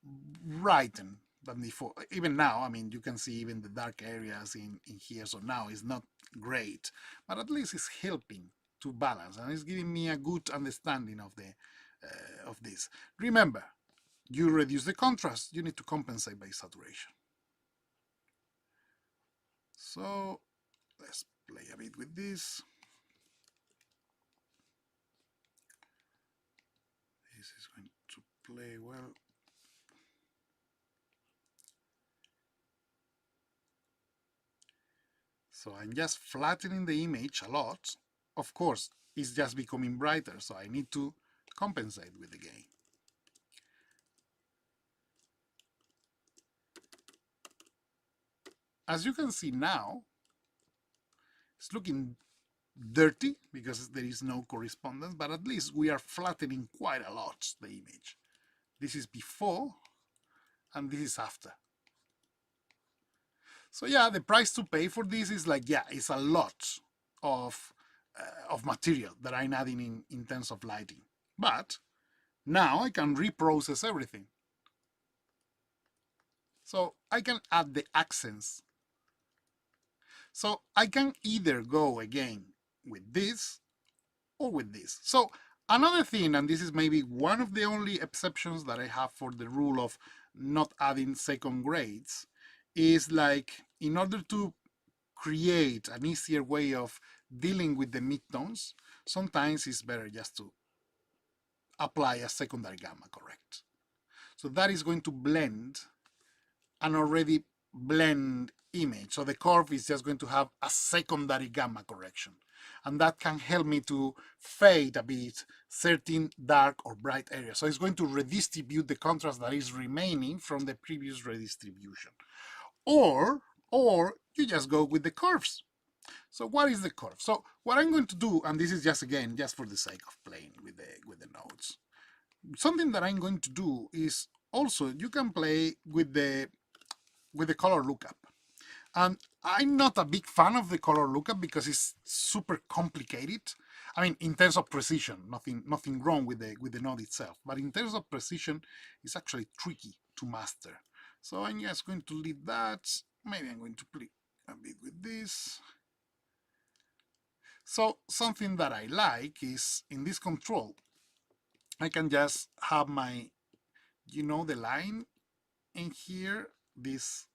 brightened than before. Even now, I mean, you can see even the dark areas in here, so now it's not great, but at least it's helping to balance, and it's giving me a good understanding of this. Remember, you reduce the contrast, you need to compensate by saturation. So let's play a bit with this. This is going to play well. So I'm just flattening the image a lot. Of course, it's just becoming brighter, so I need to compensate with the gain. As you can see now, it's looking dirty because there is no correspondence, but at least we are flattening quite a lot the image. This is before and this is after. So yeah, the price to pay for this is it's a lot of of material that I'm adding in terms of lighting. But now I can reprocess everything. So I can add the accents. So I can either go again with this or with this. So another thing, and this is maybe one of the only exceptions that I have for the rule of not adding second grades, is like in order to create an easier way of dealing with the midtones, sometimes it's better just to apply a secondary gamma correct. So that is going to blend an already blend image. So the curve is just going to have a secondary gamma correction. And that can help me to fade a bit certain dark or bright areas. So it's going to redistribute the contrast that is remaining from the previous redistribution. Or you just go with the curves. So what is the curve? So what I'm going to do, and this is just again, just for the sake of playing with the nodes, something that I'm going to do is also you can play with the color lookup. And I'm not a big fan of the color lookup because it's super complicated. I mean, in terms of precision, nothing wrong with the node itself, but in terms of precision, it's actually tricky to master. So I'm just going to leave that. Maybe I'm going to play a bit with this. So something that I like is in this control, I can just have my, the line in here, this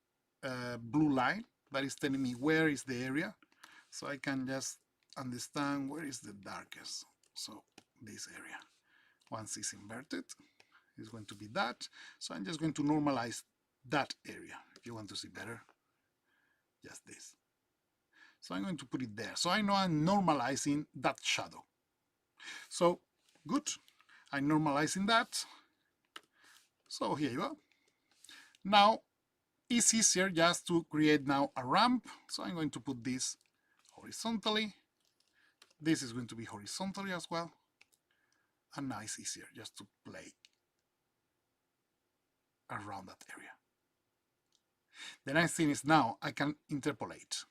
blue line that is telling me where is the area. So I can just understand where is the darkest. So this area, once it's inverted, is going to be that. So I'm just going to normalize that area. If you want to see better, just this. So I'm going to put it there. So I know I'm normalizing that shadow. So good, I'm normalizing that. So here you go. Now it's easier just to create now a ramp. So I'm going to put this horizontally. This is going to be horizontally as well. And now it's easier just to play around that area. The nice thing is now I can interpolate.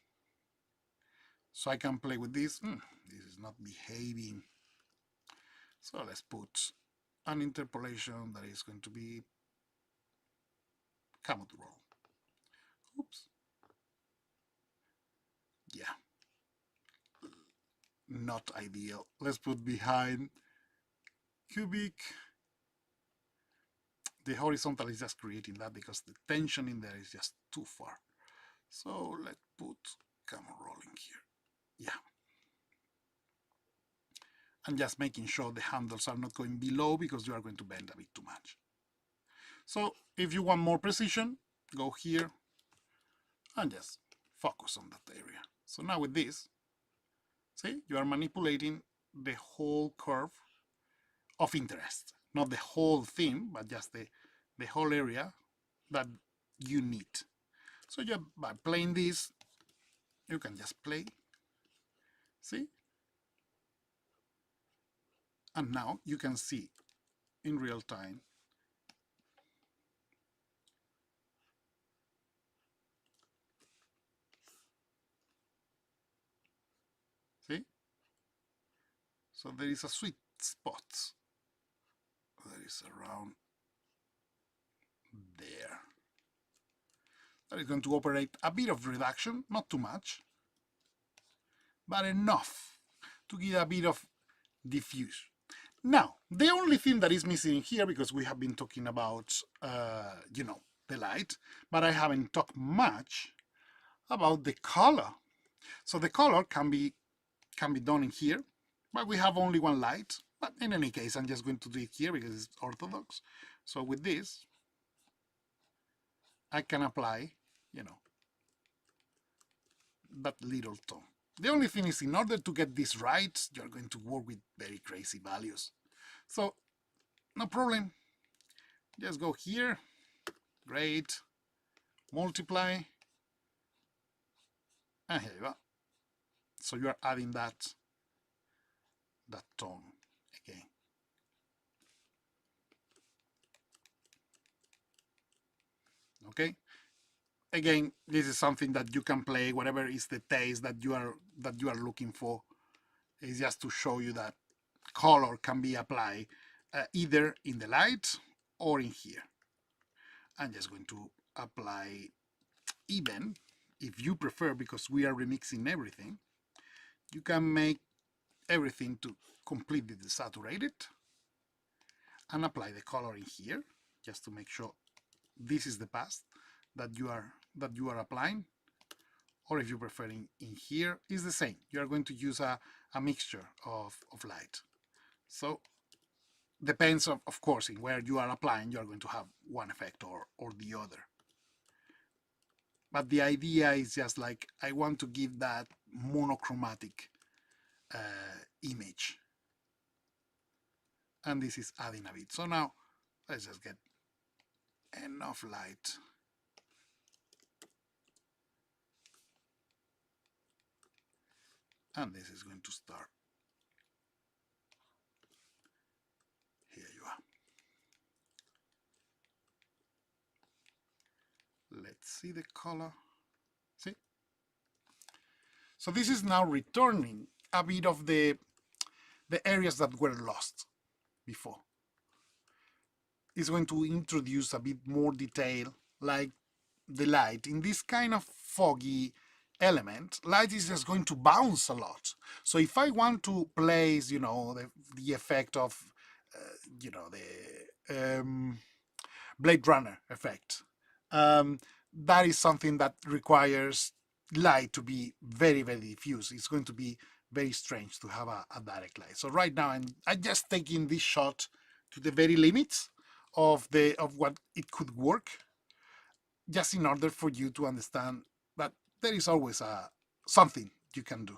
So I can play with this. This is not behaving. So let's put an interpolation that is going to be camel roll. Oops. Yeah. Not ideal. Let's put behind cubic. The horizontal is just creating that because the tension in there is just too far. So let's put camel rolling here. Yeah. And just making sure the handles are not going below because you are going to bend a bit too much. So if you want more precision, go here and just focus on that area. So now with this, see, you are manipulating the whole curve of interest. Not the whole thing, but just the whole area that you need. So just by playing this, you can just play. See? And now you can see in real time see? So there is a sweet spot that is around there. That is going to operate a bit of reduction, not too much, but enough to give a bit of diffuse. Now, the only thing that is missing here, because we have been talking about, the light, but I haven't talked much about the color. So the color can be done in here, but we have only one light. But in any case, I'm just going to do it here because it's orthodox. So with this, I can apply, that little tone. The only thing is, in order to get this right, you're going to work with very crazy values. So no problem. Just go here, great, multiply, and here you go. So you are adding that tone again. Okay. Again, this is something that you can play, whatever is the taste that you are looking for. is just to show you that color can be applied either in the light or in here. I'm just going to apply even, if you prefer, because we are remixing everything. You can make everything to completely desaturated and apply the color in here, just to make sure this is the path that you are applying. Or if you prefer in here, is the same. You are going to use a mixture of light. So depends of course in where you are applying, you are going to have one effect or the other. But the idea is just like, I want to give that monochromatic image. And this is adding a bit. So now let's just get enough light. And this is going to start. Here you are. Let's see the color. See? So this is now returning a bit of the areas that were lost before. It's going to introduce a bit more detail, like the light. In this kind of foggy element, light is just going to bounce a lot. So if I want to place, you know, the effect of, you know, the Blade Runner effect, that is something that requires light to be very, very diffuse. It's going to be very strange to have a direct light. So right now I'm just taking this shot to the very limits of what it could work, just in order for you to understand that there is always something you can do.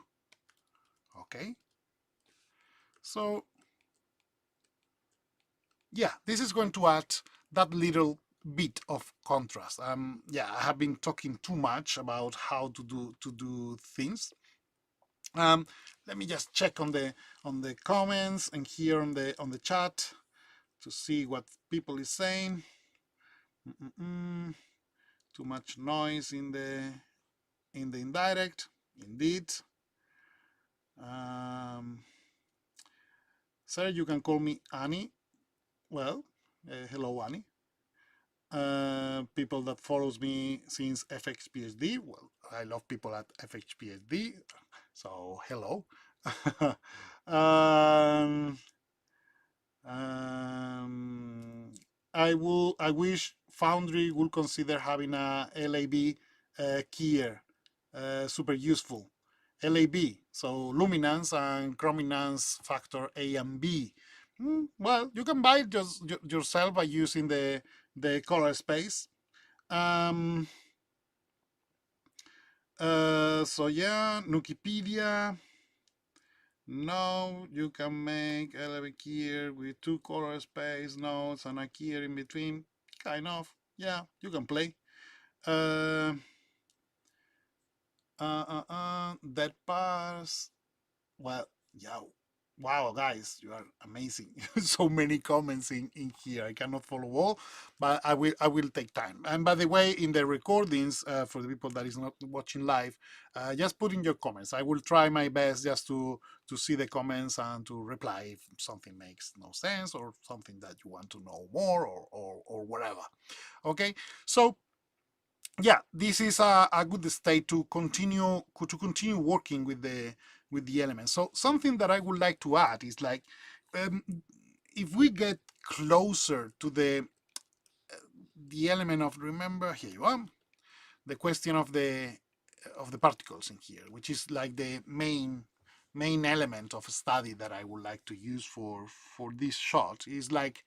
Okay, so yeah, this is going to add that little bit of contrast. Yeah, I have been talking too much about how to do things. Let me just check on the comments and here on the chat to see what people is saying. Too much noise in the indirect, indeed. Sir, you can call me Annie. Well, hello Annie. People that follows me since FXPhD. Well, I love people at FXPhD, so hello. I wish Foundry will consider having a LAB keyer, super useful. LAB, so luminance and chrominance factor A and B. Well, you can buy it just yourself by using the color space. So yeah, Nukipedia. No, you can make LAB keyer with 2 color space nodes and a keyer in between. Kind of, yeah, you can play. That pass. Well, yeah. Wow, guys, you are amazing. So many comments in here. I cannot follow all, but I will take time. And by the way, in the recordings, for the people that is not watching live, just put in your comments. I will try my best just to see the comments and to reply if something makes no sense or something that you want to know more or whatever. Okay, so yeah, this is a good state to continue working with the elements. So something that I would like to add is like, if we get closer to the element of, remember, here you are, the question of the particles in here, which is like the main element of study that I would like to use for this shot, is like,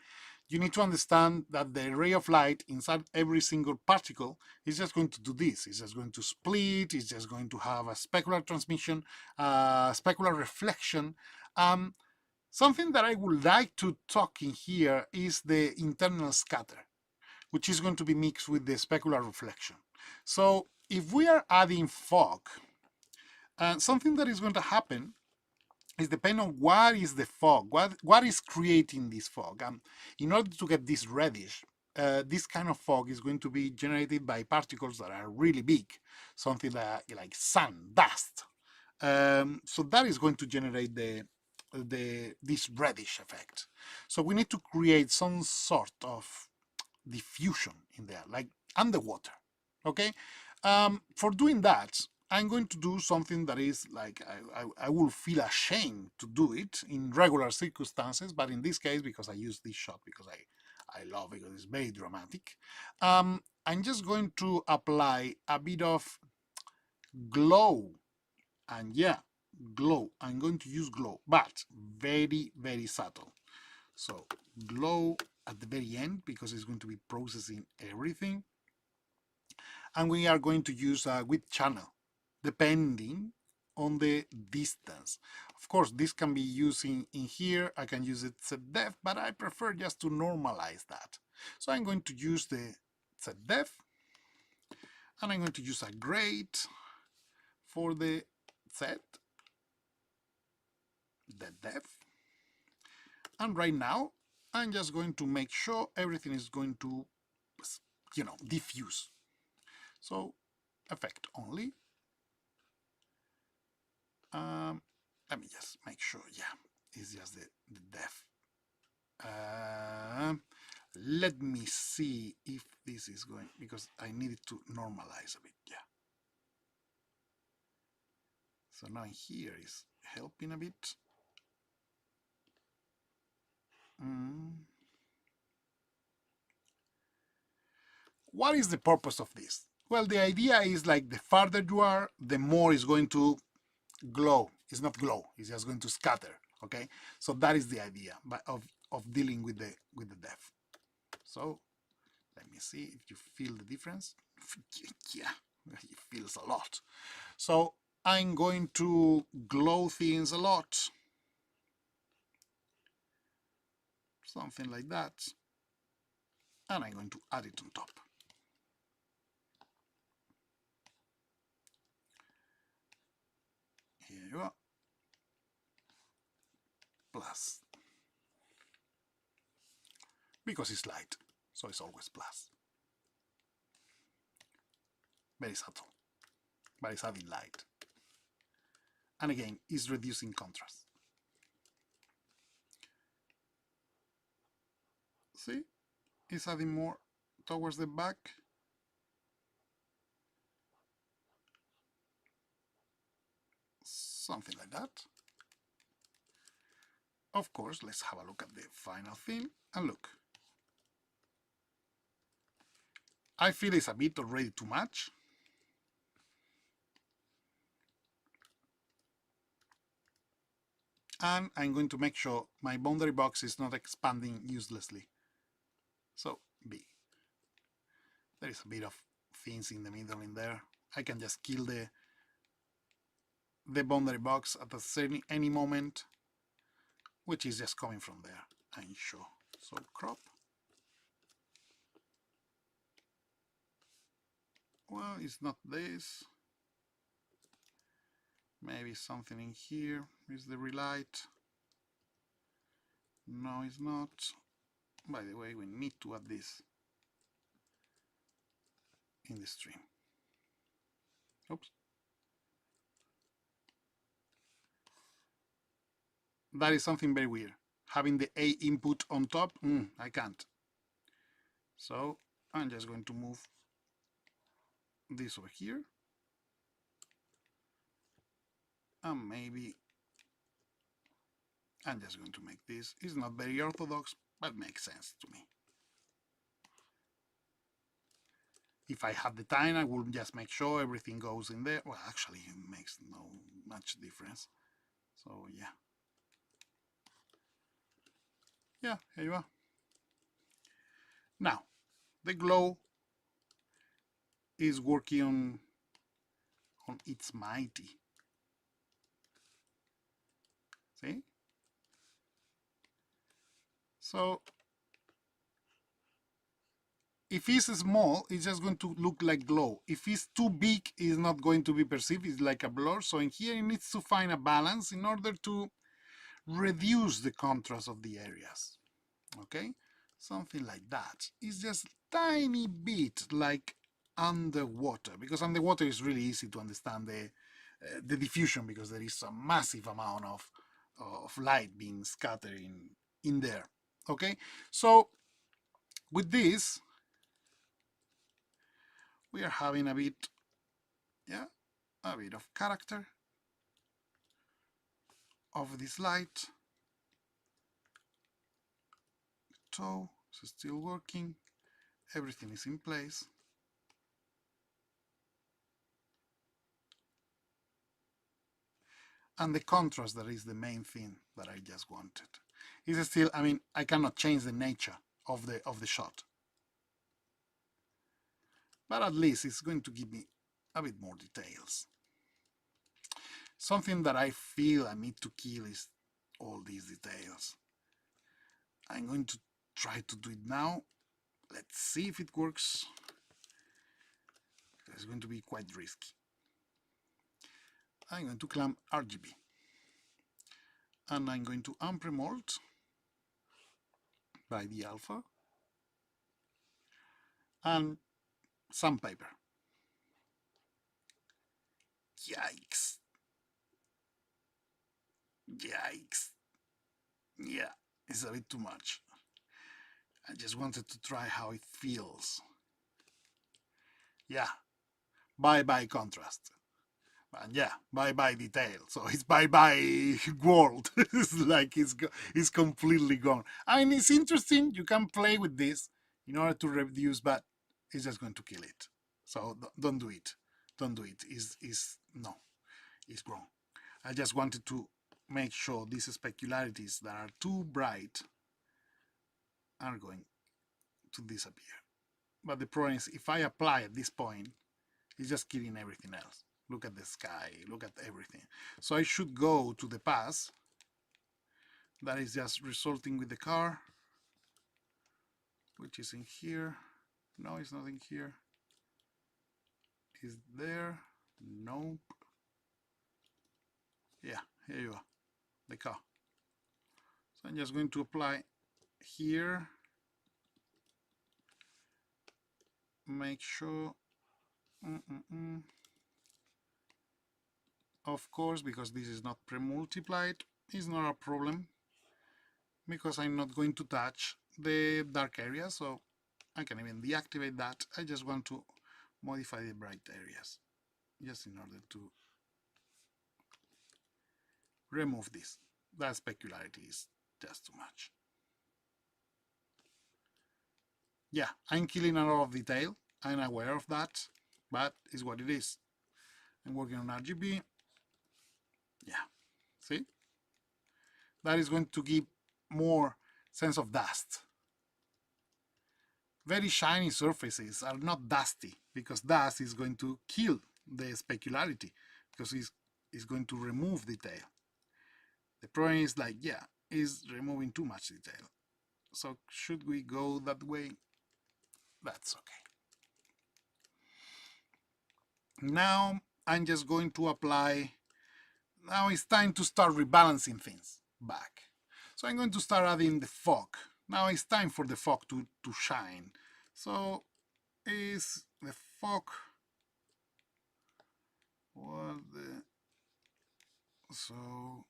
you need to understand that the ray of light inside every single particle is just going to do this. It's just going to split. It's just going to have a specular transmission, specular reflection. Something that I would like to talk in here is the internal scatter, which is going to be mixed with the specular reflection. So if we are adding fog, something that is going to happen is depending on what is the fog, what is creating this fog. In order to get this reddish, this kind of fog is going to be generated by particles that are really big, something like sun, dust. So that is going to generate this reddish effect. So we need to create some sort of diffusion in there, like underwater. Okay. For doing that, I'm going to do something that is like I will feel ashamed to do it in regular circumstances, but in this case, because I use this shot because I love it because it's very dramatic. I'm just going to apply a bit of glow, and yeah, glow. I'm going to use glow, but very, very subtle. So glow at the very end because it's going to be processing everything. And we are going to use a width channel depending on the distance. Of course, this can be used in here. I can use it set depth, but I prefer just to normalize that. So I'm going to use the set depth, and I'm going to use a grade for the set the depth. And right now, I'm just going to make sure everything is going to, diffuse. So effect only. Let me just make sure, yeah, it's just the depth. Let me see if this is going, because I need it to normalize a bit, yeah. So now here is helping a bit. What is the purpose of this? Well, the idea is like the farther you are, the more it's going to glow. It's not glow, it's just going to scatter. Okay, so that is the idea of dealing with the depth. So let me see if you feel the difference. Yeah, it feels a lot. So I'm going to glow things a lot, something like that, and I'm going to add it on top. Here you go. Plus, because it's light, so it's always plus. Very subtle, but it's adding light. And again, it's reducing contrast. See, it's adding more towards the back. Something like that. Of course, let's have a look at the final thing, and look. I feel it's a bit already too much. And I'm going to make sure my boundary box is not expanding uselessly. So B. There is a bit of things in the middle in there. I can just kill the boundary box at any moment, which is just coming from there. I'm sure. So crop. Well, it's not this. Maybe something in here is the relight. No, it's not. By the way, we need to add this in the stream. Oops. That is something very weird. Having the A input on top, I can't. So I'm just going to move this over here. And maybe I'm just going to make this. It's not very orthodox, but makes sense to me. If I have the time, I will just make sure everything goes in there. Well, actually, it makes no much difference. So yeah. Yeah, here you are. Now, the glow is working on its mighty. See? So if it's small, it's just going to look like glow. If it's too big, it's not going to be perceived. It's like a blur. So in here, it needs to find a balance in order to reduce the contrast of the areas. Okay? Something like that. It's just tiny bit like underwater, because underwater is really easy to understand the diffusion, because there is a massive amount of light being scattered in there. Okay, so with this, we are having a bit, yeah, a bit of character of this light. So it's still working, everything is in place. And the contrast, that is the main thing that I just wanted. Is still, I mean, I cannot change the nature of the shot, but at least it's going to give me a bit more details. Something that I feel I need to kill is all these details. I'm going to try to do it now. Let's see if it works. It's going to be quite risky. I'm going to clamp RGB, and I'm going to unpremold by the alpha and sandpaper. Yikes. Yikes. Yeah, it's a bit too much. I just wanted to try how it feels. Yeah, bye-bye contrast. And yeah, bye-bye detail. So it's bye-bye world. It's like it's completely gone. I mean, it's interesting. You can play with this in order to reduce, but it's just going to kill it. So don't do it. Don't do it. No, it's wrong. I just wanted to make sure these specularities that are too bright are going to disappear. But the problem is, if I apply at this point, it's just killing everything else. Look at the sky, look at everything. So I should go to the pass that is just resulting with the car, which is in here. No, it's not in here. Is there? Nope. Yeah, here you are, the car. So I'm just going to apply here. Make sure. Of course, because this is not pre-multiplied, it's not a problem, because I'm not going to touch the dark area, so I can even deactivate that. I just want to modify the bright areas, just in order to remove this. That specularity is just too much. Yeah, I'm killing a lot of detail. I'm aware of that, but it's what it is. I'm working on RGB. Yeah, see? That is going to give more sense of dust. Very shiny surfaces are not dusty, because dust is going to kill the specularity, because it's going to remove detail. The problem is, like, yeah, is removing too much detail. So should we go that way? That's okay. Now I'm just going to apply. Now it's time to start rebalancing things back. So I'm going to start adding the fog. Now it's time for the fog to shine. So is the fog, what the, so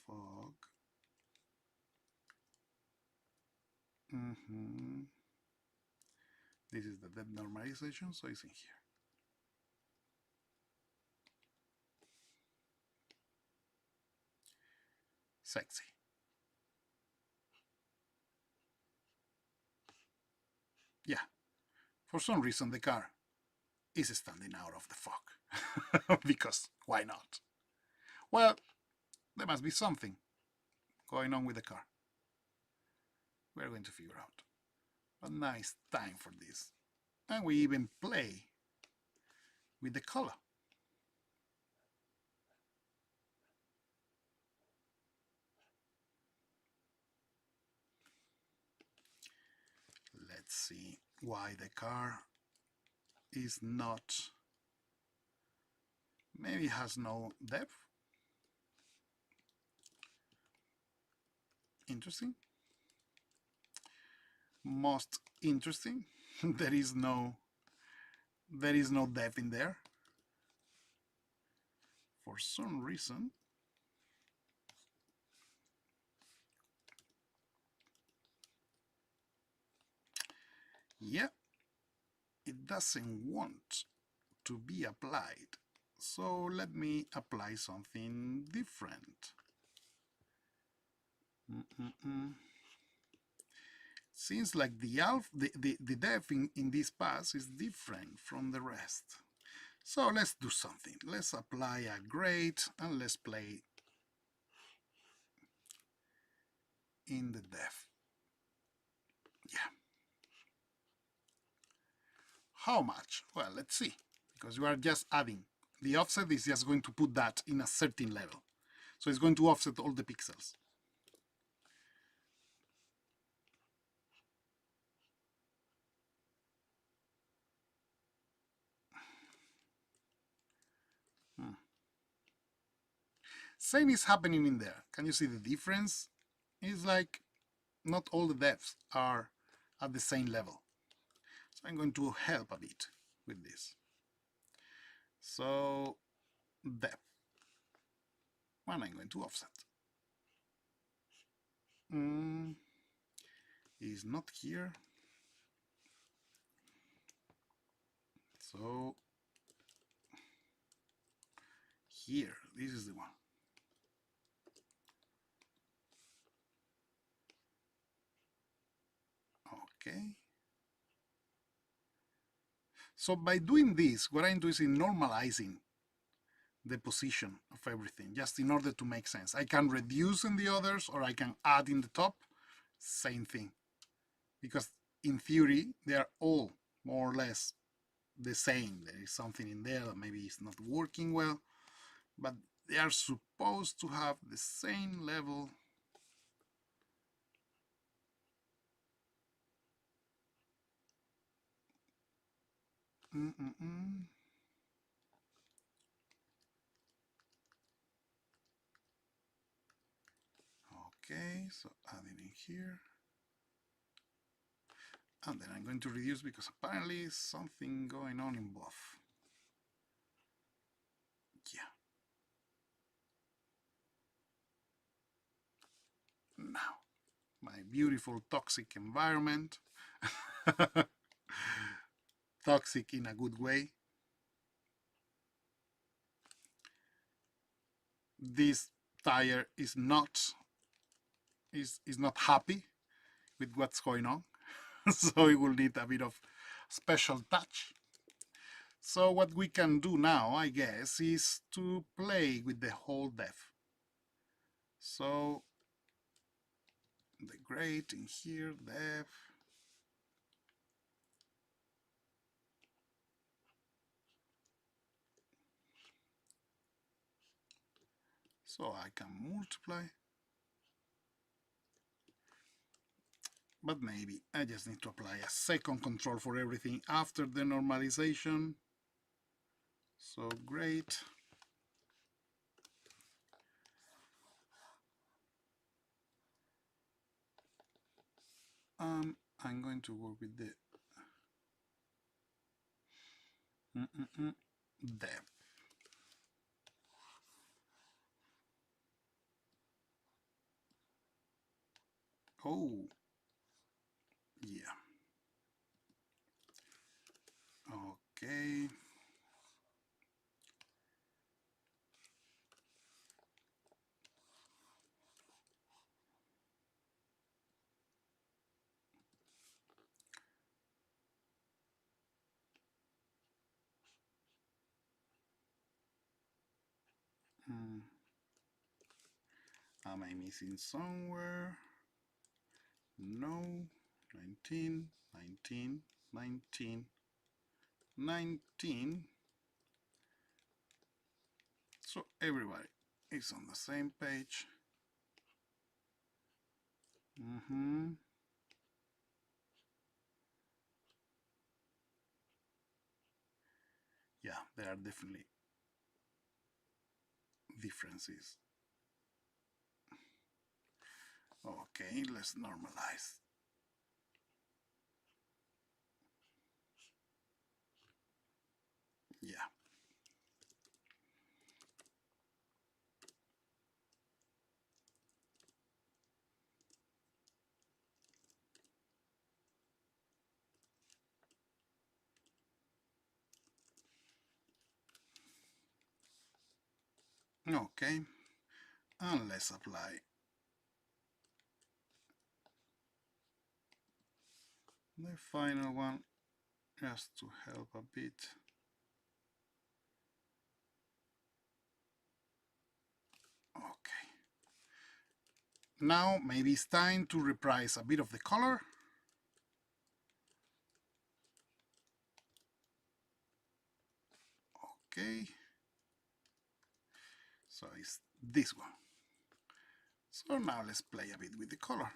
fog, this is the depth normalization, so it's in here. Sexy. Yeah, for some reason the car is standing out of the fog. Because why not? Well, there must be something going on with the car. We're going to figure out. But now it's time for this. And we even play with the color. Let's see why the car is not, maybe has no depth. Interesting. Most interesting, there is no there is no depth in there. For some reason, yeah, it doesn't want to be applied. So let me apply something different. Seems like the depth in this pass is different from the rest. So let's do something. Let's apply a grade and let's play in the depth. Yeah. How much? Well, let's see, because we are just adding. The offset is just going to put that in a certain level. So it's going to offset all the pixels. Same is happening in there. Can you see the difference? It's like not all the depths are at the same level. So I'm going to help a bit with this. So depth. And I'm going to offset. Is not here. So here, this is the one. Okay. So by doing this, what I'm doing is normalizing the position of everything, just in order to make sense. I can reduce in the others, or I can add in the top. Same thing. Because in theory, they are all more or less the same. There is something in there that maybe is not working well, but they are supposed to have the same level. Okay, so add it in here. And then I'm going to reduce because apparently something going on in both. Yeah. Now, my beautiful toxic environment. Toxic in a good way. This tire is not happy with what's going on. So it will need a bit of special touch. So what we can do now, I guess, is to play with the whole depth. So the grade in here, depth. So I can multiply. But maybe I just need to apply a second control for everything after the normalization. So great. I'm going to work with the depth. Oh, yeah. Okay. Am I missing somewhere? No. 19, 19, 19, 19. So everybody is on the same page. Yeah, there are definitely differences. Okay, let's normalize. Yeah. Okay, and let's apply the final one just to help a bit. Okay. Now maybe it's time to reprise a bit of the color. Okay. So it's this one. So now let's play a bit with the color.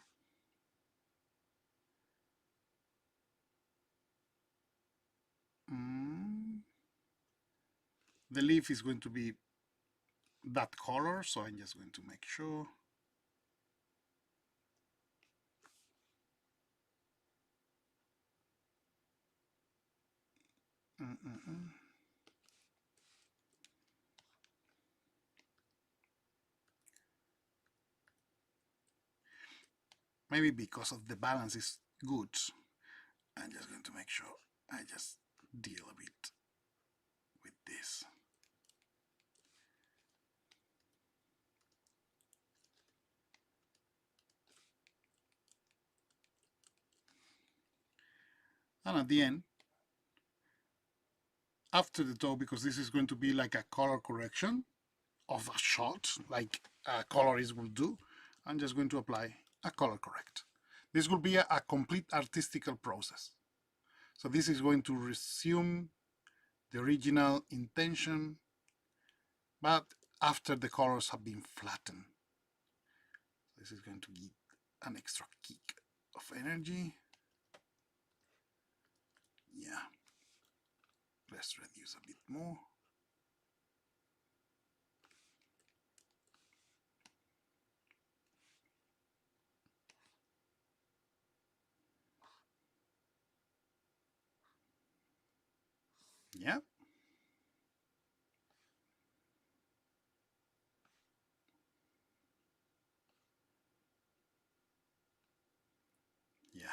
The leaf is going to be that color, so I'm just going to make sure. Maybe because of the balance is good, I'm just going to make sure I just deal a bit with this. And at the end, after the toe, because this is going to be like a color correction of a shot, like a colorist will do, I'm just going to apply a color correct. This will be a complete artistical process. So this is going to resume the original intention, but after the colors have been flattened. This is going to give an extra kick of energy. Yeah. Let's reduce a bit more. Yeah. Yeah.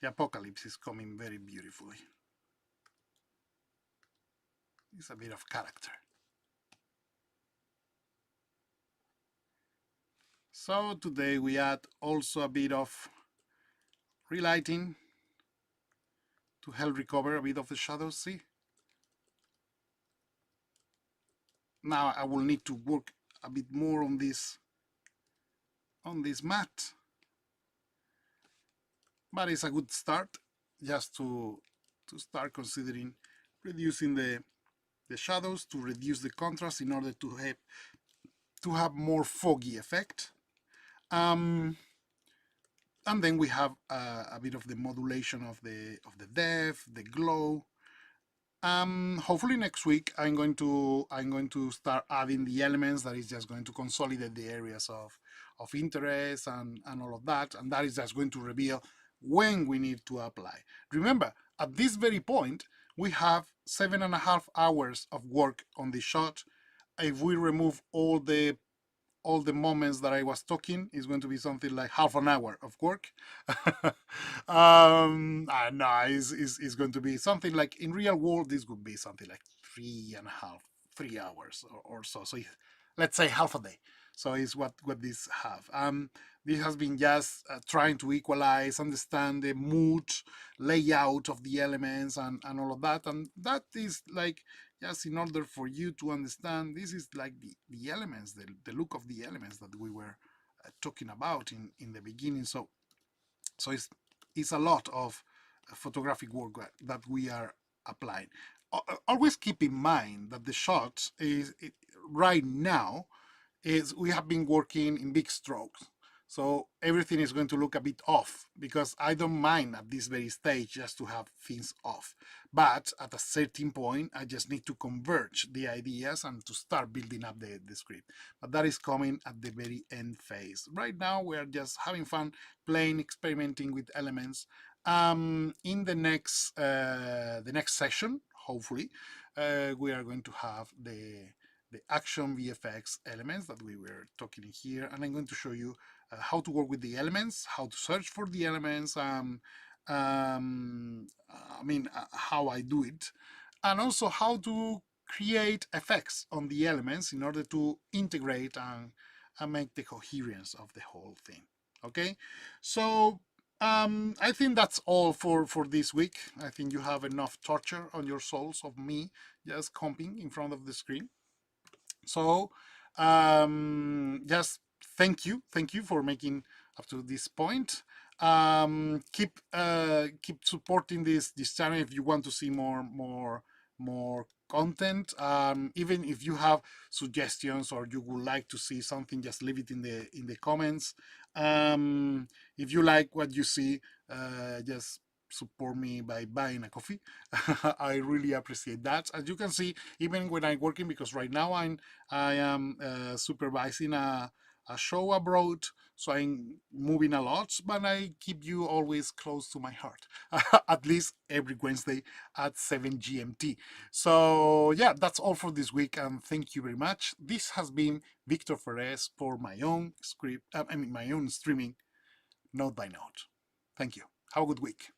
The apocalypse is coming very beautifully. It's a bit of character. So today we add also a bit of relighting to help recover a bit of the shadows, see? Now I will need to work a bit more on this mat. But it's a good start just to start considering reducing the shadows, to reduce the contrast in order to have more foggy effect. And then we have a bit of the modulation of the depth, the glow. Hopefully next week I'm going to start adding the elements that is just going to consolidate the areas of interest and all of that, and that is just going to reveal when we need to apply. Remember, at this very point, we have 7.5 hours of work on the shot. If we remove all the moments that I was talking, is going to be something like half an hour of work. No, it's going to be something like, in real world, this would be something like 3 hours or so. So let's say half a day. So it's what this have. This has been just trying to equalize, understand the mood, layout of the elements, and all of that. And that is like, just in order for you to understand, this is like the elements, the look of the elements that we were talking about in the beginning. So it's a lot of photographic work that we are applying. Always keep in mind that the shot is right now is we have been working in big strokes. So everything is going to look a bit off, because I don't mind at this very stage just to have things off. But at a certain point, I just need to converge the ideas and to start building up the script. But that is coming at the very end phase. Right now, we are just having fun, playing, experimenting with elements. In the next session, hopefully, we are going to have the action VFX elements that we were talking here, and I'm going to show you how to work with the elements, how to search for the elements, how I do it, and also how to create effects on the elements in order to integrate and make the coherence of the whole thing. Okay, so I think that's all for this week. I think you have enough torture on your souls of me just comping in front of the screen. So just thank you for making up to this point. Keep supporting this channel if you want to see more content. Even if you have suggestions or you would like to see something, just leave it in the comments. If you like what you see, just support me by buying a coffee. I really appreciate that. As you can see, even when I'm working, because right now I am supervising a show abroad, so I'm moving a lot, but I keep you always close to my heart, at least every Wednesday at 7 GMT. So yeah, that's all for this week, and thank you very much. This has been Victor Perez for my own script, my own streaming, note by note. Thank you. Have a good week.